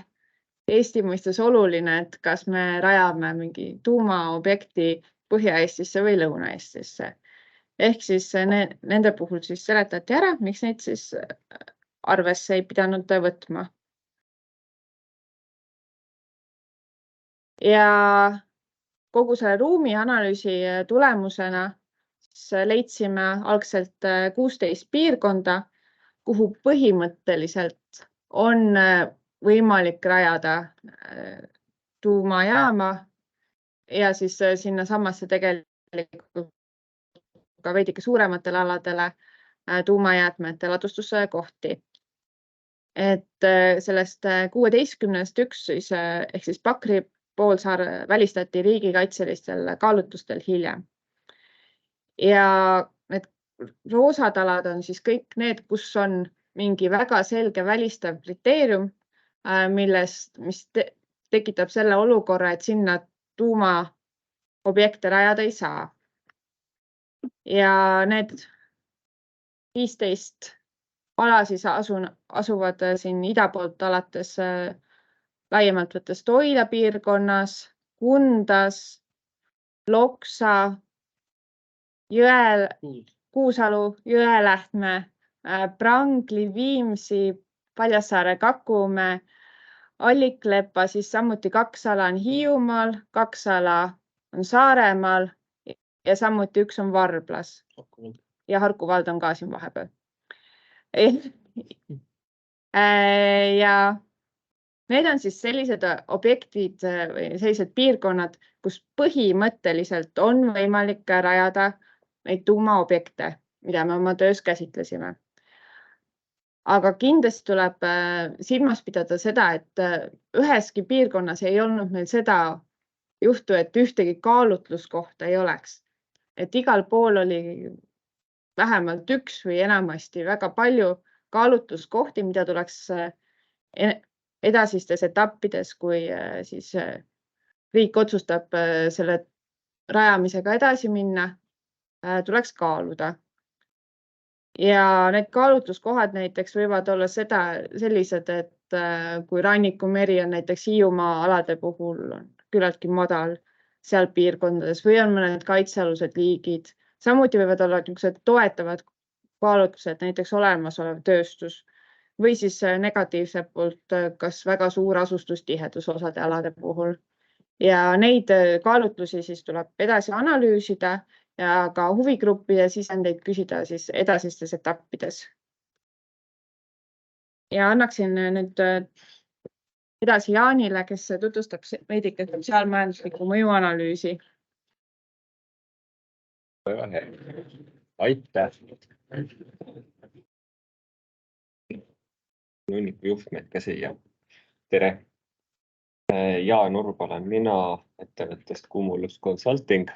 Eesti mõistes oluline, et kas me rajame mingi tuumaobjekti Põhja-Eestisse või Lõuna-Eestisse. Ehk siis nende puhul siis seletati ära, miks neid siis arvesse ei pidanud võtma. Ja kogu selle ruumianalüüsi tulemusena leidsime algselt 16 piirkonda, kuhu põhimõtteliselt on võimalik rajada tuumajaama ja siis sinna samasse tegelikult ka veidike suurematele aladele tuumajäätmete ladustuskohti. et sellest 16-st üks siis, ehk siis Pakri poolsaar välistati riigikaitselistel kaalutlustel hiljem. Ja need roosad alad on siis kõik need, kus on mingi väga selge välistav kriteerium, mis tekitab selle olukorra, et sinna tuumaobjekte rajada ei saa. Ja need 15 ala siis asuvad siin ida poolt alates laiemalt võttes Toila piirkonnas, Kundas, Loksa, Kuusalu, Jõelähtme, Prangli, Viimsi, Paljassaare, Kakumäe, Alliklepa, siis samuti 2 ala on Hiiumaal, 2 ala on Saaremaal ja samuti üks on Varblas. Ja Harku vald on ka siin vahepeal. Ja need on siis sellised objektid või sellised piirkonnad, kus põhimõtteliselt on võimalik rajada neid tuumaobjekte, mida me oma töös käsitlesime. Aga kindlasti tuleb silmas pidada seda, et üheski piirkonnas ei olnud meil seda juhtu, et ühtegi kaalutluskohta ei oleks. Et igal pool oli vähemalt üks või enamasti väga palju kaalutluskohti, mida tuleks edasistes etappides, kui siis riik otsustab selle rajamisega edasi minna, tuleks kaaluda. Ja need kaalutluskohad näiteks võivad olla sellised, et kui rannikumeri on näiteks Hiiumaa alade puhul küllaltki madal seal piirkondades või on mõned kaitsealused liigid. Samuti võivad olla niisugused toetavad kaalutlused, näiteks olemasolev tööstus või siis negatiivselt poolt kas väga suur asustustihedus osade alade puhul. Ja neid kaalutlusi siis tuleb edasi analüüsida ja ka huvigruppide sisendeid küsida siis edasistes etappides. Ja annaksin nüüd edasi Jaanile, kes tutvustab veidike sotsiaalmajanduslikku mõjuanalüüsi. Aitäh! Hunniku juhtmeid ka siia. Tere! Jaan Urb olen mina ettevõttest Cumulus Consulting,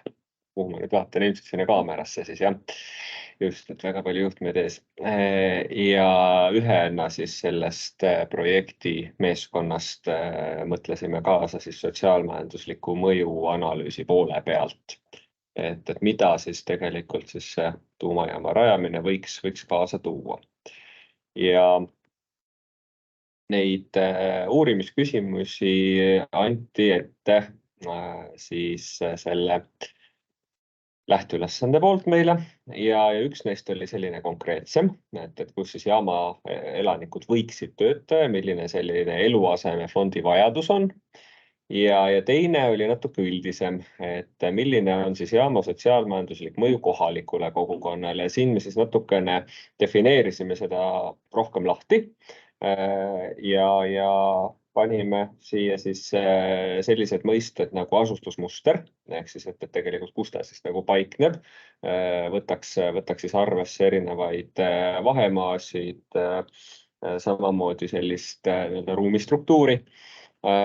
kuhu ma nüüd vaatan ilmselt sinna kaamerasse siis jah. Just, et väga palju juhtmeid ees. Ja ühena siis sellest projekti meeskonnast mõtlesime kaasa siis sotsiaalmajandusliku mõjuanalüüsi poole pealt. Et mida siis tegelikult siis tuumajaama rajamine võiks kaasa tuua. Ja neid uurimisküsimusi anti ette siis selle lähteülesande poolt meile ja üks neist oli selline konkreetsem, et kus siis jaama elanikud võiksid töötada ja milline selline eluasemefondi vajadus on. Ja teine oli natuke üldisem, et milline on siis jaama sotsiaalmajanduslik mõju kohalikule kogukonnale. Siin me siis natukene defineerisime seda rohkem lahti ja panime siia siis sellised mõisted nagu asustusmuster, ehk siis, et tegelikult kus ta siis nagu paikneb, võtaks siis arvesse erinevaid vahemaasid, samamoodi sellist ruumistruktuuri,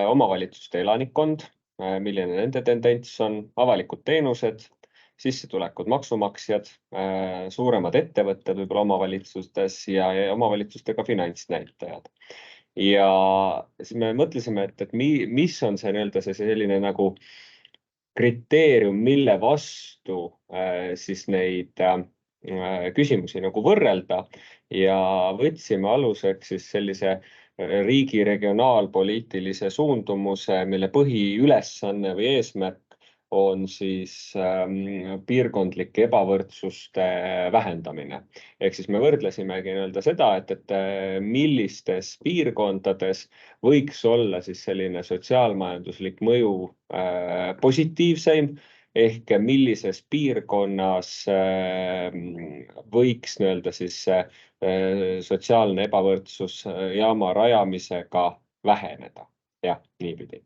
omavalitsuste elanikkond, milline nende tendents on, avalikud teenused, sissetulekud maksumaksjad, suuremad ettevõtted võib-olla omavalitsustes ja omavalitsustega finantsnäitajad. Ja siis me mõtlesime, et mis on see selline nagu kriteerium, mille vastu siis neid küsimusi nagu võrrelda ja võtsime aluseks siis sellise riigi regionaalpoliitilise suundumuse, mille põhiülesanne või eesmärk on siis piirkondlike ebavõrdsuste vähendamine. Ehk siis me võrdlesimegi seda, et millistes piirkondades võiks olla siis selline sotsiaalmajanduslik mõju positiivseim, ehk millises piirkonnas võiks siis sotsiaalne ebavõrdsus jaama rajamisega väheneda. Jah, niipidi.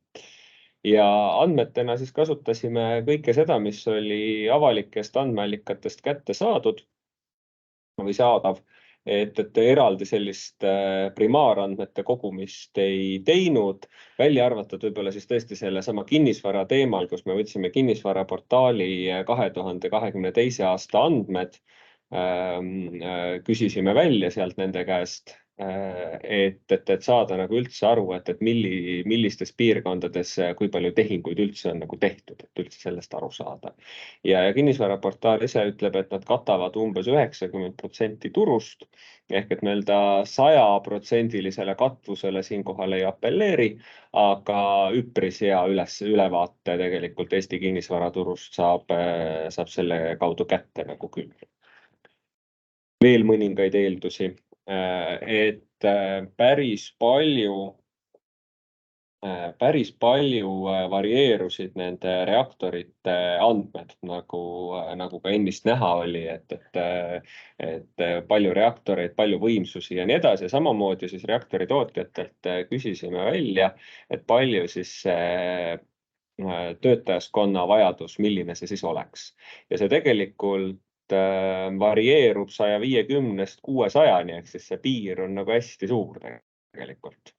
Ja andmetena siis kasutasime kõike seda, mis oli avalikest andmeallikatest kätte saadud või saadav et eraldi sellist primaarandmete kogumist ei teinud, välja arvatud võib-olla siis tõesti selle sama kinnisvara teemal, kus me võtsime kinnisvaraportaali 2022. aasta andmed, küsisime välja sealt nende käest, et saada nagu üldse aru, et millistes piirkondades kui palju tehinguid üldse on nagu tehtud, et üldse sellest aru saada. Ja kinnisvaraportaal ise ütleb, et nad katavad umbes 90% turust, ehk et nii-öelda 100%-lisele katvusele siinkohal ei apelleeri, aga üpris hea ülevaate tegelikult Eesti kinnisvaraturust saab selle kaudu kätte nagu küll. Veel mõningaid eeldusi, et päris palju varieerusid nende reaktorite andmed, nagu ka ennist näha oli, et palju reaktoreid, palju võimsusi ja nii edasi. Ja samamoodi siis reaktori tootjatelt küsisime välja, et palju siis töötajaskonna vajadus, milline see siis oleks. Ja see tegelikult varieerub 150-st 600-ni, ehk siis see piir on nagu hästi suur tegelikult.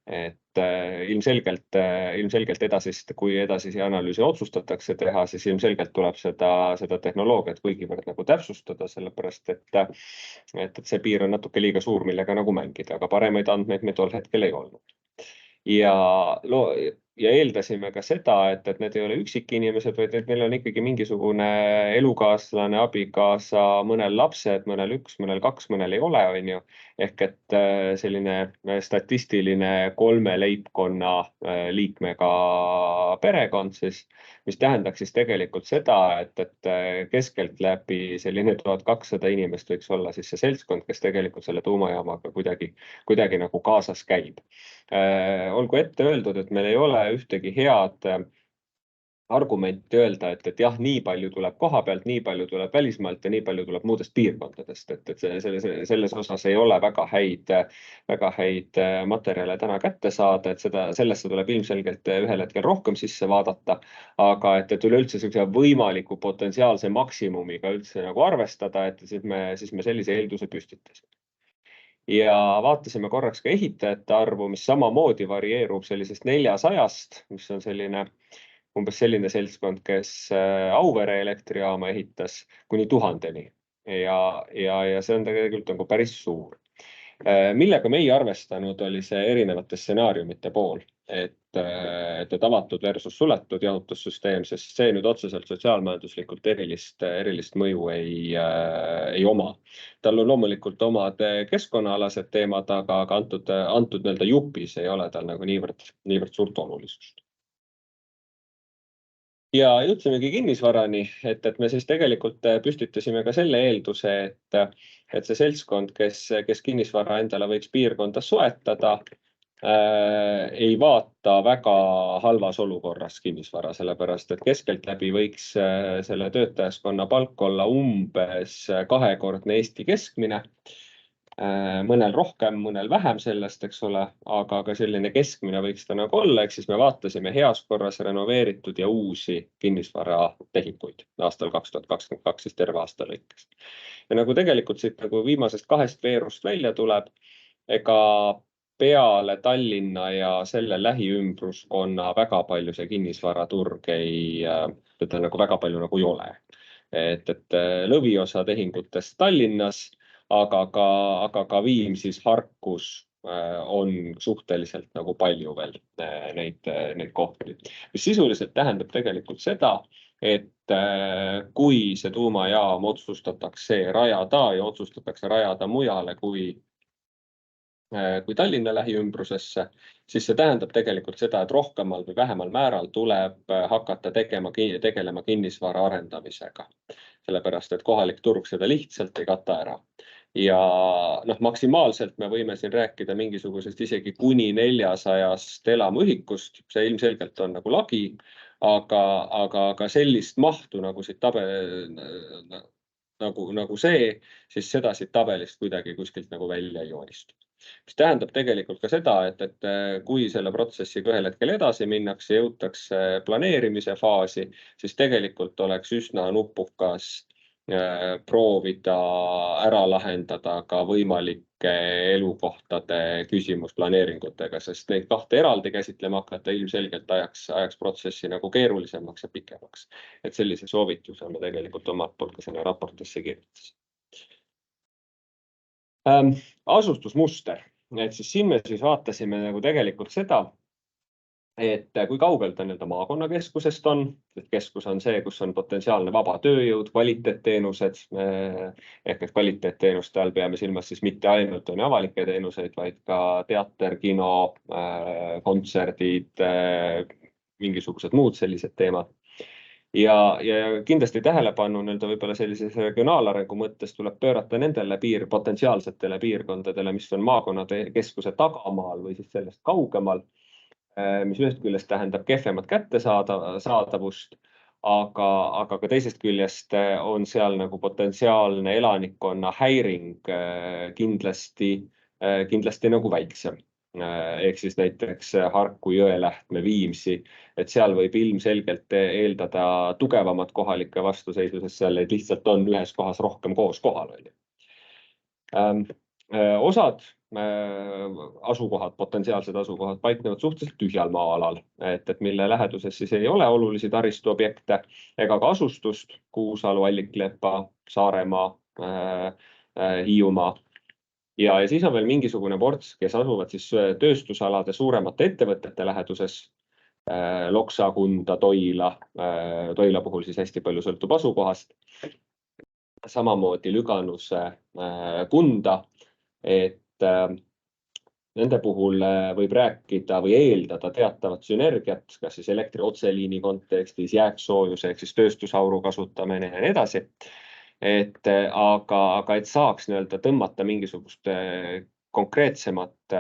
Et ilmselgelt edasist, kui edasisi analüüsi otsustatakse teha, siis ilmselgelt tuleb seda tehnoloogiat kuigivõrd nagu täpsustada, sellepärast et see piir on natuke liiga suur, millega nagu mängida, aga paremaid andmeid me tol hetkel ei olnud. Ja eeldasime ka seda, et need ei ole üksikinimesed, vaid et neil on ikkagi mingisugune elukaaslane, abikaasa, mõnel lapsed, mõnel 1, mõnel 2, mõnel ei ole, on ju. Ehk et selline statistiline 3 leibkonna liikmega perekond siis, mis tähendaks siis tegelikult seda, et keskeltläbi selline 1200 inimest võiks olla siis see seltskond, kes tegelikult selle tuumajaamaga kuidagi nagu kaasas käib. Olgu ette öeldud, et meil ei ole ühtegi head argumenti öelda, et jah, nii palju tuleb koha pealt, nii palju tuleb välismaalt ja nii palju tuleb muudest piirkondadest, et selles osas ei ole väga häid materjale täna kätte saada, et sellesse tuleb ilmselgelt ühel hetkel rohkem sisse vaadata, aga et üleüldse võimaliku potentsiaalse maksimumiga üldse nagu arvestada, et siis me sellise eelduse püstitasime. Ja vaatasime korraks ka ehitajate arvu, mis samamoodi varieerub sellisest 400-st, mis on umbes selline seltskond, kes Auvere elektrijaama ehitas, kuni 1000-ni. Ja see on tegelikult nagu päris suur. Millega me ei arvestanud, oli see erinevate stsenaariumite pool, et avatud versus suletud jahutussüsteem, sest see nüüd otseselt sotsiaalmajanduslikult erilist mõju ei oma. Tal on loomulikult omad keskkonnaalased teemad, aga antud nii-öelda jupis ei ole tal nagu niivõrd suurt olulisust. Ja jõudsimegi kinnisvarani, et me siis tegelikult püstitasime ka selle eelduse, et see seltskond, kes kinnisvara endale võiks piirkonda soetada, ei vaata väga halvas olukorras kinnisvara, sellepärast et keskeltläbi võiks selle töötajaskonna palk olla umbes 2-kordne Eesti keskmine. Mõnel rohkem, mõnel vähem sellest, eks ole, aga ka selline keskmine võiks ta nagu olla, ehk siis me vaatasime heas korras renoveeritud ja uusi kinnisvara tehinguid aastal 2022, siis terve aasta lõikes. Ja nagu tegelikult siit nagu viimasest 2 veerust välja tuleb, ega peale Tallinna ja selle lähiümbruskonna väga palju see kinnisvaraturg nagu väga palju nagu ei ole. Et lõviosa tehingutest Tallinnas, aga ka Viimsis, Harkus on suhteliselt nagu palju veel neid kohti. Mis sisuliselt tähendab tegelikult seda, et kui see tuumajaam otsustatakse rajada ja otsustatakse rajada mujale kui Tallinna lähiümbrusesse, siis see tähendab tegelikult seda, et rohkemal või vähemal määral tuleb hakata tegelema kinnisvara arendamisega. Sellepärast, et kohalik turg seda lihtsalt ei kata ära. Ja maksimaalselt me võime siin rääkida mingisugusest isegi kuni 400 elamuühikust, see ilmselgelt on nagu lagi, aga sellist mahtu nagu siit nagu see, siis seda siit tabelist kuidagi kuskilt nagu välja ei joonistu. Mis tähendab tegelikult ka seda, et kui selle protsessiga ühel hetkel edasi minnakse, jõutakse planeerimise faasi, siis tegelikult oleks üsna nupukas proovida ära lahendada ka võimalike elukohtade küsimusplaneeringutega, sest neid kahte eraldi käsitlema hakata ilmselgelt ajaks protsessi nagu keerulisemaks ja pikemaks. Et sellise soovituse me tegelikult omalt poolt ka sinna raportisse kirjutasime. Asustusmuster, et siis siin me siis vaatasime nagu tegelikult seda, et kui kaugel ta maakonnakeskusest on, et keskus on see, kus on potentsiaalne vaba tööjõud, kvaliteetteenused, ehk et kvaliteetteenuste all peame silmas siis mitte ainult avalikke teenuseid, vaid ka teater, kino, kontserdid, mingisugused muud sellised teemad. Ja kindlasti tähelepanu võib-olla sellises regionaalarengu mõttes tuleb pöörata nendele potentsiaalsetele piirkondadele, mis on maakonnakeskuse tagamaal või siis sellest kaugemal, mis ühest küljest tähendab kehvemat kättesaadavust, aga ka teisest küljest on seal nagu potentsiaalne elanikkonna häiring kindlasti nagu väiksem. Ehk siis näiteks Harku, Jõelähtme, Viimsi, et seal võib ilmselgelt eeldada tugevamat kohalike vastuseisu, sest seal lihtsalt on ühes kohas rohkem koos kohal. Osad asukohad, potentsiaalsed asukohad paiknevad suhteliselt tühjal maa-alal, et mille läheduses siis ei ole olulisi taristuobjekte ega ka asustust, Kuusalu, Alliklepa, Saaremaa, Hiiumaa. Ja siis on veel mingisugune ports, kes asuvad siis tööstusalade suuremate ettevõtete läheduses, Loksa, Kunda, Toila, Toila puhul siis hästi palju sõltub asukohast, samamoodi Lüganuse, Kunda, et nende puhul võib rääkida või eeldada teatavat sünergiat, kas siis elektri otseliini kontekstis, jääksoojuse ehk siis tööstusauru kasutamine ja nii edasi. Aga et saaks tõmmata mingisugust konkreetsemat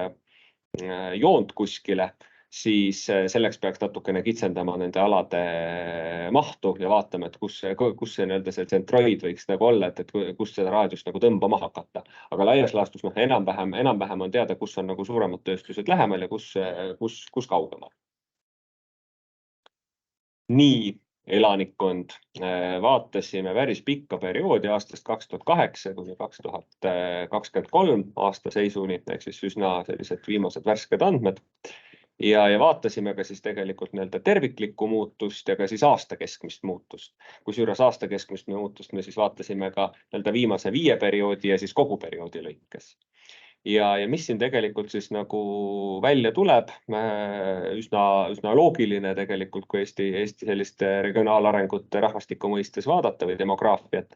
joont kuskile, siis selleks peaks natukene kitsendama nende alade mahtu ja vaatama, et kus see tsentroid võiks olla, et kus seda raadiust nagu tõmbama hakata. Aga laias laastus enam-vähem on teada, kus on nagu suuremad tööstused lähemal ja kus kaugemal. Nii, elanikkond. Vaatasime päris pikka perioodi aastast 2008 kuni 2023 aasta seisuni, ehk siis üsna sellised viimased värsked andmed. Ja vaatasime ka siis tegelikult terviklikku muutust ja ka siis aasta keskmist muutust. Kusjuures aasta keskmist muutust me siis vaatasime ka viimase 5 perioodi ja siis kogu perioodi lõikes. Ja mis siin tegelikult siis nagu välja tuleb, üsna loogiline tegelikult, kui Eesti sellist regionaalarengut rahvastiku mõistes vaadata või demograafiat,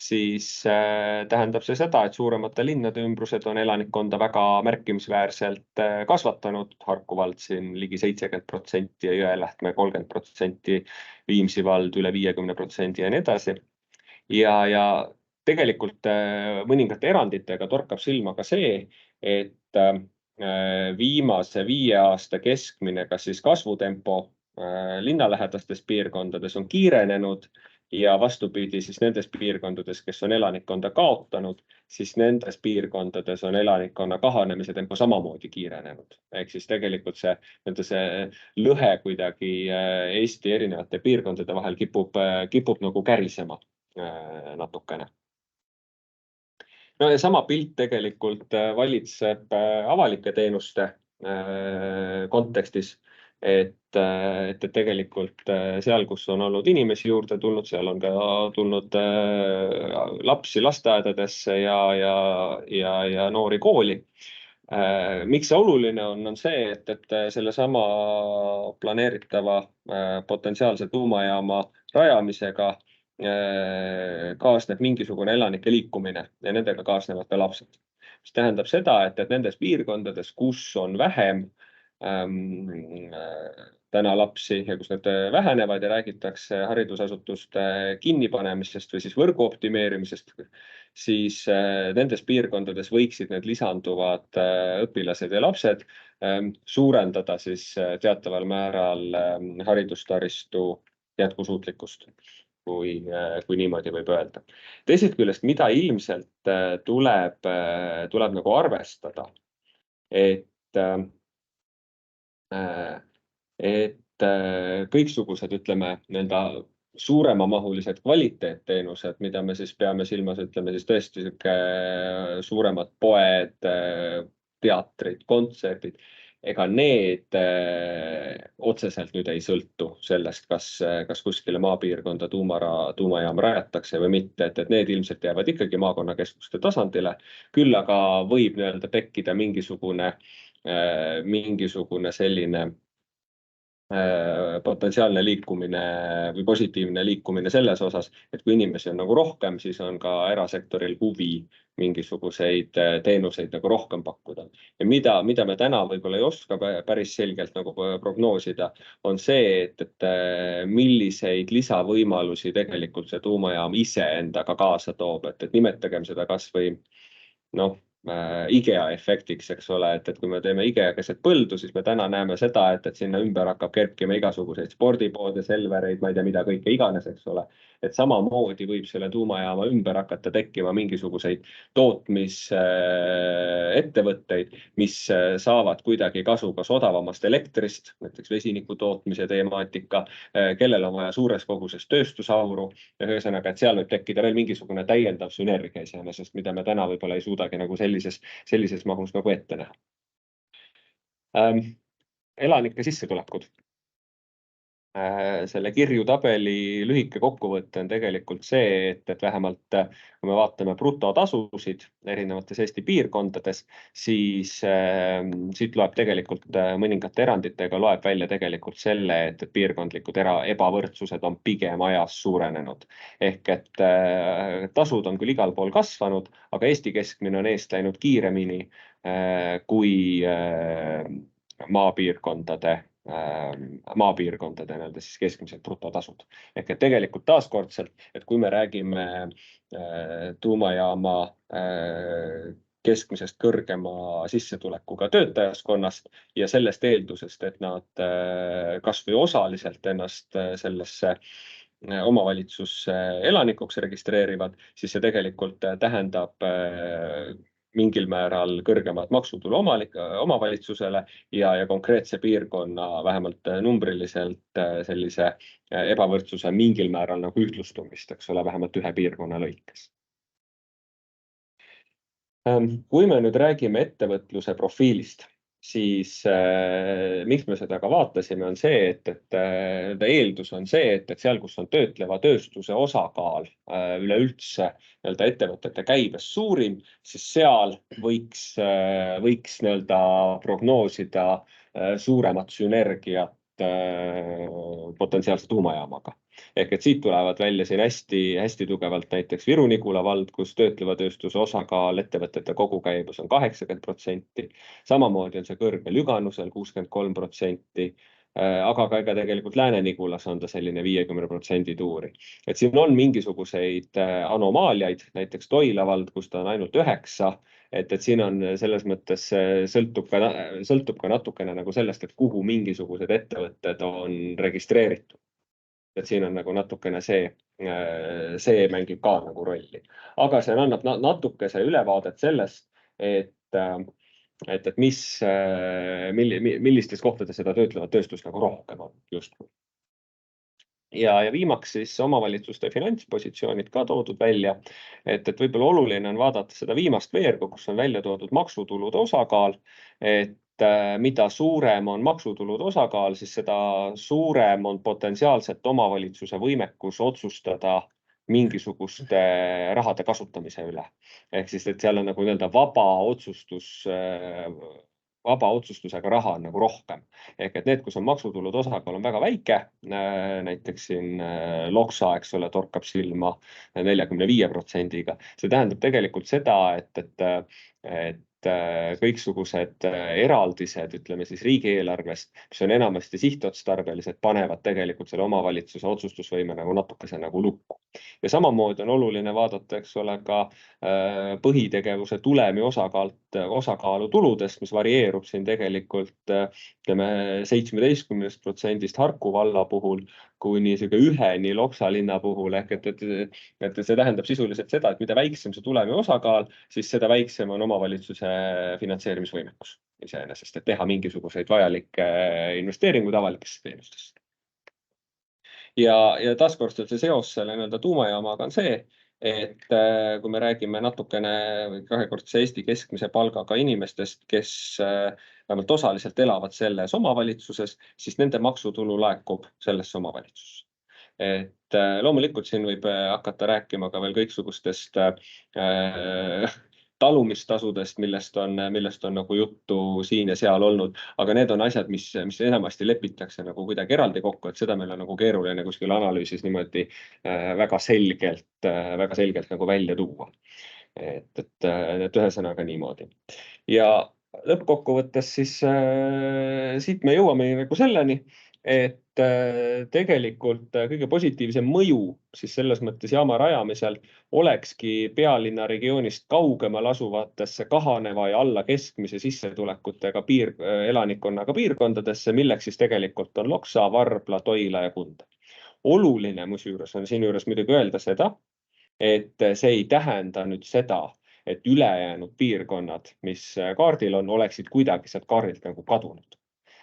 siis tähendab see seda, et suuremate linnade ümbrused on elanikkonda väga märkimisväärselt kasvatanud. Harku vald siin ligi 70% ja Jõelähtme 30%, Viimsi vald üle 50% ja nii edasi. Ja tegelikult mõningate eranditega torkab silma ka see, et viimase 5 aasta keskmine kas siis kasvutempo linnalähedastes piirkondades on kiirenenud ja vastupidi siis nendes piirkondades, kes on elanikkonda kaotanud, siis nendes piirkondades on elanikkonna kahanemise tempo samamoodi kiirenenud. Ehk siis tegelikult see lõhe kuidagi Eesti erinevate piirkondade vahel kipub nagu kärisema natukene. No ja sama pilt tegelikult valitseb avalike teenuste kontekstis, et tegelikult seal, kus on olnud inimesi juurde tulnud, seal on ka tulnud lapsi lasteaedadesse ja noori kooli. Miks see oluline on see, et sellesama planeeritava potentsiaalse tuumajaama rajamisega kaasneb mingisugune elanike liikumine ja nendega kaasnevad ka lapsed. Mis tähendab seda, et nendes piirkondades, kus on vähem täna lapsi ja kus need vähenevad ja räägitakse haridusasutuste kinnipanemisest või siis võrgu optimeerimisest, siis nendes piirkondades võiksid need lisanduvad õpilased ja lapsed suurendada siis teataval määral haridustaristu jätkusuutlikkust, kui niimoodi võib öelda. Teisest küljest, mida ilmselt tuleb nagu arvestada, et kõiksugused, ütleme, suuremamahulised kvaliteetteenused, mida me siis peame silmas, ütleme siis tõesti suuremad poed, teatrid, kontserdid, ega need otseselt nüüd ei sõltu sellest, kas kuskile maapiirkonda tuumajaam rajatakse või mitte, et need ilmselt jäävad ikkagi maakonnakeskuste tasandile. Küll aga võib tekkida mingisugune selline potentsiaalne liikumine või positiivne liikumine selles osas, et kui inimesi on nagu rohkem, siis on ka erasektoril huvi mingisuguseid teenuseid nagu rohkem pakkuda. Ja mida me täna võib-olla ei oska päris selgelt nagu prognoosida, on see, et milliseid lisavõimalusi tegelikult see tuumajaam ise endaga kaasa toob, et nimetagem seda kas või IKEA efektiks, eks ole, et kui me teeme IKEA keset põldu, siis me täna näeme seda, et sinna ümber hakkab kerkima igasuguseid spordipoode, Selvereid, ma ei tea, mida kõike iganes, eks ole. Et samamoodi võib selle tuumajaama ümber hakata tekkima mingisuguseid tootmisettevõtteid, mis saavad kuidagi kasu kas odavamast elektrist, näiteks vesiniku tootmise teemaatika, kellel on vaja suures koguses tööstusauru. Ühesõnaga, et seal võib tekkida veel mingisugune täiendav sünergia iseenesest, mida me täna võib-olla ei suudagi nagu sellises mahus nagu ette näha. Elanike sissetulekud. Selle kirju tabeli lühike kokkuvõte on tegelikult see, et vähemalt kui me vaatame brutotasusid erinevates Eesti piirkondades, siis siit loeb tegelikult mõningate eranditega loeb välja tegelikult selle, et piirkondlikud ebavõrdsused on pigem ajas suurenenud. Ehk et tasud on küll igal pool kasvanud, aga Eesti keskmine on eest läinud kiiremini kui maapiirkondade siis keskmised brutotasud. Ehk et tegelikult taaskordselt, et kui me räägime tuumajaama keskmisest kõrgema sissetulekuga töötajaskonnast ja sellest eeldusest, et nad kas või osaliselt ennast sellesse omavalitsusse elanikuks registreerivad, siis see tegelikult tähendab mingil määral kõrgemat maksutulu omavalitsusele ja konkreetse piirkonna vähemalt numbriliselt sellise ebavõrdsuse mingil määral nagu ühtlustumist, eks ole, vähemalt ühe piirkonna lõikes. Kui me nüüd räägime ettevõtluse profiilist, siis miks me seda ka vaatasime, on see, et eeldus on see, et seal, kus on töötleva tööstuse osakaal üleüldse ettevõtete käibes suurim, siis seal võiks prognoosida suuremat sünergiat potentsiaalse tuumajaamaga. Ehk et siit tulevad välja siin hästi tugevalt näiteks Viru-Nigula vald, kus töötleva tööstuse osakaal ettevõtete kogukäibus on 80%. Samamoodi on see kõrge Lüganusel 63%, aga ka tegelikult Lääne-Nigulas on ta selline 50% tuuri. Et siin on mingisuguseid anomaaliaid, näiteks Toila vald, kus ta on ainult 9%, et siin on selles mõttes sõltub ka natukene nagu sellest, et kuhu mingisugused ettevõtted on registreeritud. Et siin on nagu natukene see mängib ka nagu rolli. Aga see annab natukese ülevaadet sellest, et millistes kohtades seda töötlevat tööstust nagu rohkem on justkui. Ja viimaks siis omavalitsuste finantspositsioonid ka toodud välja, et võib-olla oluline on vaadata seda viimast veergu, kus on välja toodud maksutulude osakaal, et mida suurem on maksutulude osakaal, siis seda suurem on potentsiaalselt omavalitsuse võimekus otsustada mingisuguste rahade kasutamise üle. Ehk siis, et seal on nagu vaba otsustusega raha on nagu rohkem. Ehk et need, kus on maksutulude osakaal on väga väike, näiteks siin Loksa, eks ole, torkab silma 45%-ga. See tähendab tegelikult seda, et kõiksugused eraldised, ütleme siis riigieelarvest, mis on enamasti sihtotstarbelised, panevad tegelikult selle omavalitsuse otsustusvõime nagu natukese nagu lukku. Ja samamoodi on oluline vaadata, eks ole, ka põhitegevuse tulemi osakaalu tuludest, mis varieerub siin tegelikult 17% Harku valla puhul kuni 1-ni Loksa linna puhul. Ehk et see tähendab sisuliselt seda, et mida väiksem see tulemi osakaal, siis seda väiksem on omavalitsuse finantseerimisvõimekus iseenesest, et teha mingisuguseid vajalikke investeeringuid avalikesse teenustesse. ja taaskord see seos selle tuumajaamaga on see, et kui me räägime natukene kahekordse Eesti keskmise palgaga inimestest, kes vähemalt osaliselt elavad selles omavalitsuses, siis nende maksutulu laekub sellesse omavalitsusse. Et loomulikult siin võib hakata rääkima ka veel kõiksugustest talumistasudest, millest on nagu juttu siin ja seal olnud, aga need on asjad, mis enamasti lepitakse nagu kuidagi eraldi kokku, et seda meil on nagu keeruline kuskil analüüsis niimoodi väga selgelt nagu välja tuua. Et ühesõnaga niimoodi. Ja lõppkokkuvõttes siis siit me jõuame nagu selleni, et tegelikult kõige positiivsem mõju siis selles mõttes jaama rajamisel olekski pealinna regioonist kaugemal asuvatesse kahaneva ja alla keskmise sissetulekutega elanikkonnaga piirkondadesse, milleks siis tegelikult on Loksa, Varbla, Toila ja Kunda. Oluline musjuures on siin juures muidugi öelda seda, et see ei tähenda nüüd seda, et ülejäänud piirkonnad, mis kaardil on, oleksid kuidagi sealt kaardilt nagu kadunud.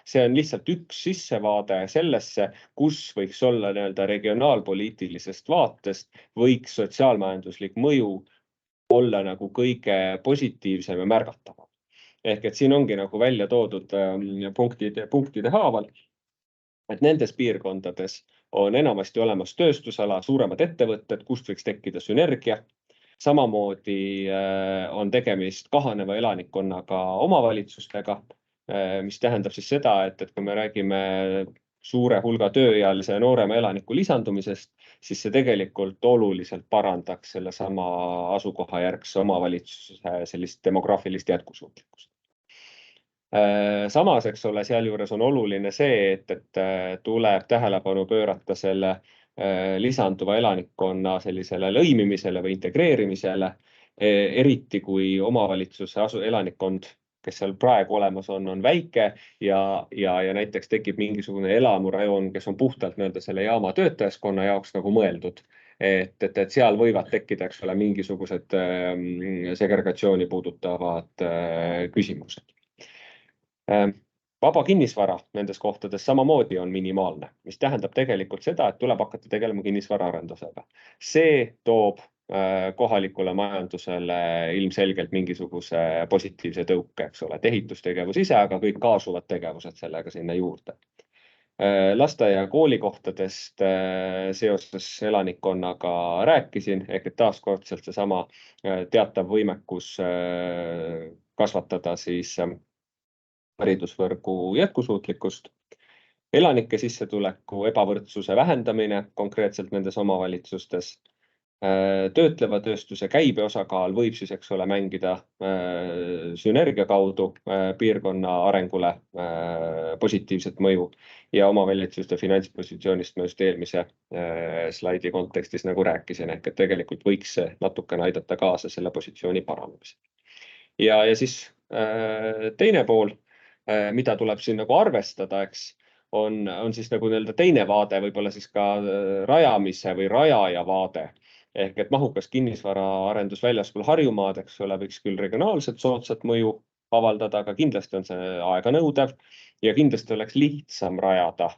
See on lihtsalt üks sissevaade sellesse, kus võiks olla regionaalpoliitilisest vaatest, võiks sotsiaalmajanduslik mõju olla nagu kõige positiivsem ja märgatavam. Ehk et siin ongi nagu välja toodud punktide haaval, et nendes piirkondades on enamasti olemas tööstusala, suuremad ettevõtted, kust võiks tekkida sünergia. Samamoodi on tegemist kahaneva elanikkonnaga omavalitsustega, mis tähendab siis seda, et kui me räägime suure hulga tööealise ja noorema elaniku lisandumisest, siis see tegelikult oluliselt parandaks selle sama asukohajärgse omavalitsuse sellist demograafilist jätkusuutlikkust. Samas, eks ole, sealjuures on oluline see, et tuleb tähelepanu pöörata selle lisanduva elanikkonna sellisele lõimimisele või integreerimisele, eriti kui omavalitsuse elanikkond, kes seal praegu olemas on väike ja näiteks tekib mingisugune elamurajoon, kes on puhtalt selle jaama töötajaskonna jaoks nagu mõeldud. Et seal võivad tekkida, eks ole, mingisugused segregatsiooni puudutavad küsimused. Vaba kinnisvara nendes kohtades samamoodi on minimaalne, mis tähendab tegelikult seda, et tuleb hakata tegelema kinnisvaraarendusega. See toob kohalikule majandusele ilmselgelt mingisuguse positiivse tõuke, eks ole, ehitustegevus ise, aga kõik kaasuvad tegevused sellega sinna juurde. Lasteaia koolikohtadest seoses elanikkonnaga rääkisin, ehk et taaskordselt seesama teatav võimekus kasvatada siis haridusvõrgu jätkusuutlikkust, elanike sissetuleku ebavõrdsuse vähendamine konkreetselt nendes omavalitsustes, töötleva tööstuse käibe osakaal võib siis, eks ole, mängida sünergia kaudu piirkonna arengule positiivset mõju ja omavalitsuste finantspositsioonist ma just eelmise slaidi kontekstis nagu rääkisin, ehk et tegelikult võiks see natukene aidata kaasa selle positsiooni paranemisele. Ja siis teine pool, mida tuleb siin nagu arvestada, eks, on siis nagu teine vaade, võib-olla siis ka rajamise või rajaja vaade. Ehk et mahukas kinnisvara arendus väljaspool Harjumaad, eks ole, võiks küll regionaalselt soodsat mõju avaldada, aga kindlasti on see aeganõudev ja kindlasti oleks lihtsam rajada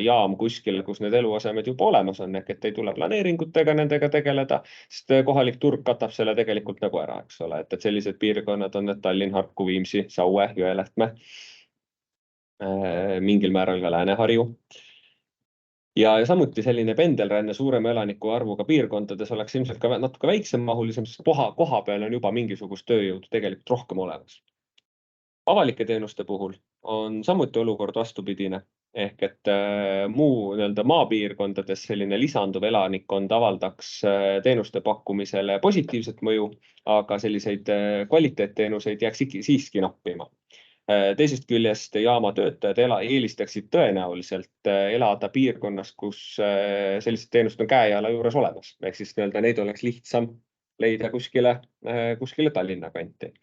jaam kuskile, kus need eluasemed juba olemas on, ehk et ei tule planeeringutega nendega tegeleda, sest kohalik turg katab selle tegelikult nagu ära, eks ole, et sellised piirkonnad on need Tallinn, Harku, Viimsi, Saue, Jõelähtme, mingil määral ka Lääne-Harju. Ja samuti selline pendelränne suurema elaniku arvuga piirkondades oleks ilmselt ka natuke väiksem mahulisem, sest koha peal on juba mingisugust tööjõudu tegelikult rohkem olemas. Avalike teenuste puhul on samuti olukord vastupidine, ehk et muu maapiirkondades selline lisanduv elanikkond avaldaks teenuste pakkumisele positiivset mõju, aga selliseid kvaliteetteenuseid jääks siiski nappima. Teisest küljest jaama töötajad eelistaksid tõenäoliselt elada piirkonnas, kus sellised teenused on käejala juures olemas. Ehk siis neid oleks lihtsam leida kuskile Tallinna kanti.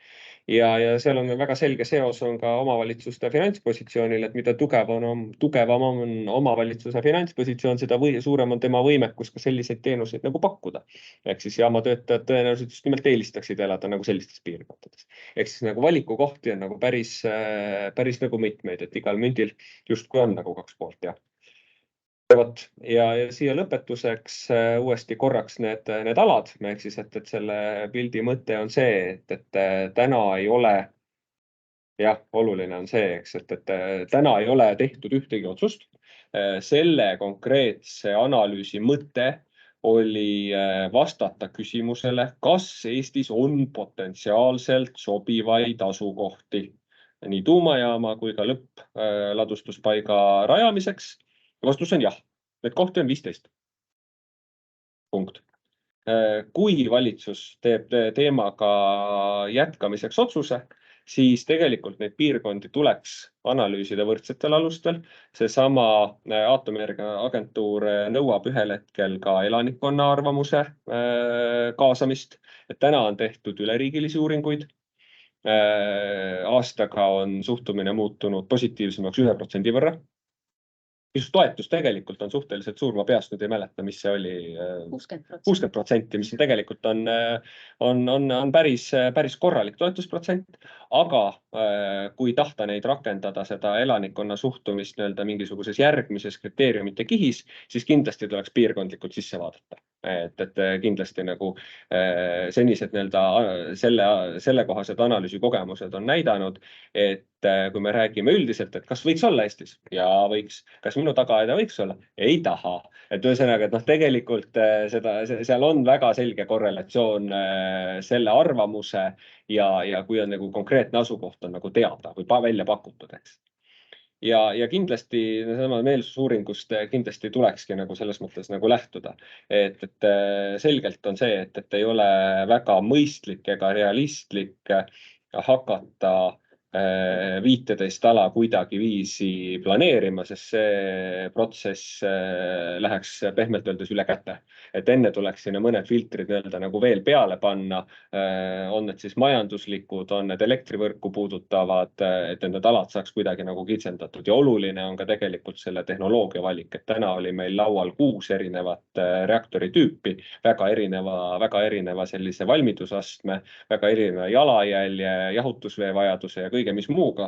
Ja seal on väga selge seos on ka omavalitsuste finantspositsioonil, et mida tugevam on omavalitsuse finantspositsioon, seda suurem on tema võimekus ka selliseid teenuseid nagu pakkuda. Ehk siis jaama töötajad tõenäoliselt just nimelt eelistaksid elada nagu sellistes piirkondades. Ehk siis nagu valikukohti on nagu päris nagu mitmeid, et igal mündil justkui on nagu kaks poolt, jah. Ja siia lõpetuseks uuesti korraks need alad, ehk siis, et selle pildi mõte on see, et täna ei ole, jah, oluline on see, eks, et täna ei ole tehtud ühtegi otsust. Selle konkreetse analüüsi mõte oli vastata küsimusele, kas Eestis on potentsiaalselt sobivaid asukohti nii tuumajaama kui ka lõppladustuspaiga rajamiseks. Vastus on jah. Need kohti on 15. Punkt. Kui valitsus teeb teemaga jätkamiseks otsuse, siis tegelikult neid piirkondi tuleks analüüsida võrdsetel alustel. Seesama Aatomienergiaagentuur nõuab ühel hetkel ka elanikkonna arvamuse kaasamist. Et täna on tehtud üleriigilisi uuringuid. Aastaga on suhtumine muutunud positiivsemaks 1% võrra. Toetus tegelikult on suhteliselt suur, ma peast nüüd ei mäleta, mis see oli. 60%, mis tegelikult on päris korralik toetusprotsent. Aga kui tahta neid rakendada seda elanikkonna suhtumist mingisuguses järgmises kriteeriumite kihis, siis kindlasti tuleks piirkondlikult sisse vaadata. Et kindlasti nagu senised sellekohased analüüsi kogemused on näidanud, et kui me räägime üldiselt, et kas võiks olla Eestis? Ja võiks. Kas minu tagaaeda võiks olla? Ei taha. Et ühesõnaga, et tegelikult seal on väga selge korrelatsioon selle arvamuse ja kui on nagu konkreetne asukoht on nagu teada või välja pakutud, eks. Ja kindlasti meelsusuuringust kindlasti tulekski nagu selles mõttes nagu lähtuda. Et selgelt on see, et ei ole väga mõistlik ega realistlik hakata 15 ala kuidagi viisi planeerima, sest see protsess läheks pehmelt öeldes üle käte. Et enne tuleks sinna mõned filtrid nagu veel peale panna, on need siis majanduslikud, on need elektrivõrku puudutavad, et need alad saaks kuidagi nagu kitsendatud. Ja oluline on ka tegelikult selle tehnoloogia valik, et täna oli meil laual 6 erinevat reaktori tüüpi, väga erineva sellise valmidusastme, väga erineva jalajälje, jahutusvee vajaduse ja kõige mis muuga,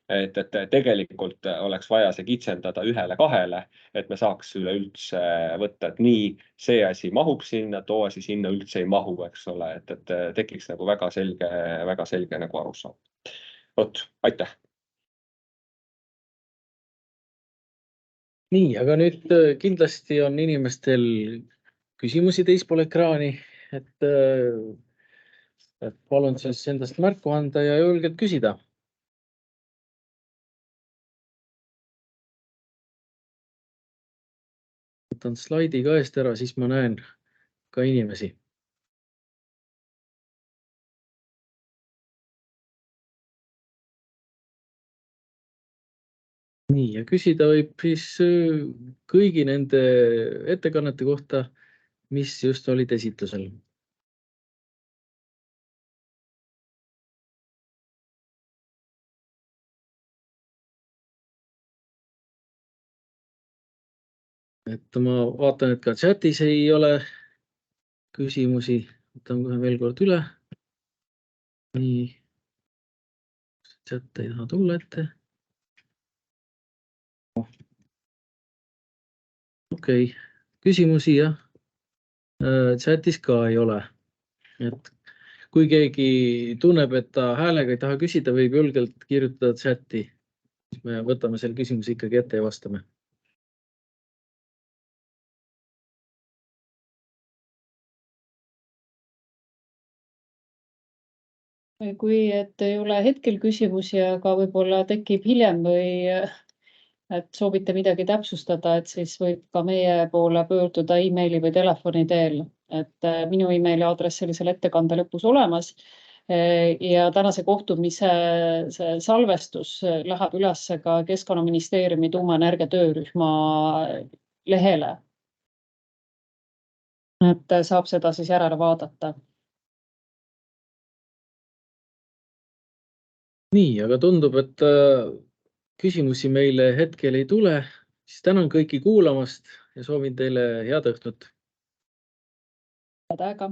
et tegelikult oleks vaja see kitsendada 1-2, et me saaks üleüldse võtta, et nii see asi mahub sinna, too asi sinna üldse ei mahu, eks ole, et tekiks nagu väga selge nagu arusaam. Aitäh! Nii, aga nüüd kindlasti on inimestel küsimusi teispool ekraani, et palun siis endast märku anda ja julgelt küsida. Võtan slaidi ka eest ära, siis ma näen ka inimesi. Nii, ja küsida võib siis kõigi nende ettekannete kohta, mis just olid esitlusel. Et ma vaatan, et ka chatis ei ole küsimusi. Võtan kohe veel kord üle. Nii. Chat ei taha tulla ette. Okei. Küsimusi jah. Chatis ka ei ole. Et kui keegi tunneb, et ta häälega ei taha küsida, võib julgelt kirjutada chati. Me võtame selle küsimuse ikkagi ette ja vastame. Kui ei ole hetkel küsimusi, aga võib-olla tekib hiljem või et soovite midagi täpsustada, et siis võib ka meie poole pöörduda emaili või telefoni teel. Et minu emaili aadress oli seal ettekande lõpus olemas ja tänase kohtumise salvestus läheb üles ka Keskkonnaministeeriumi tuumaenergia töörühma lehele. Et saab seda siis järele vaadata. Nii, aga tundub, et küsimusi meile hetkel ei tule. Siis tänan kõiki kuulamast ja soovin teile head õhtut. Head aega!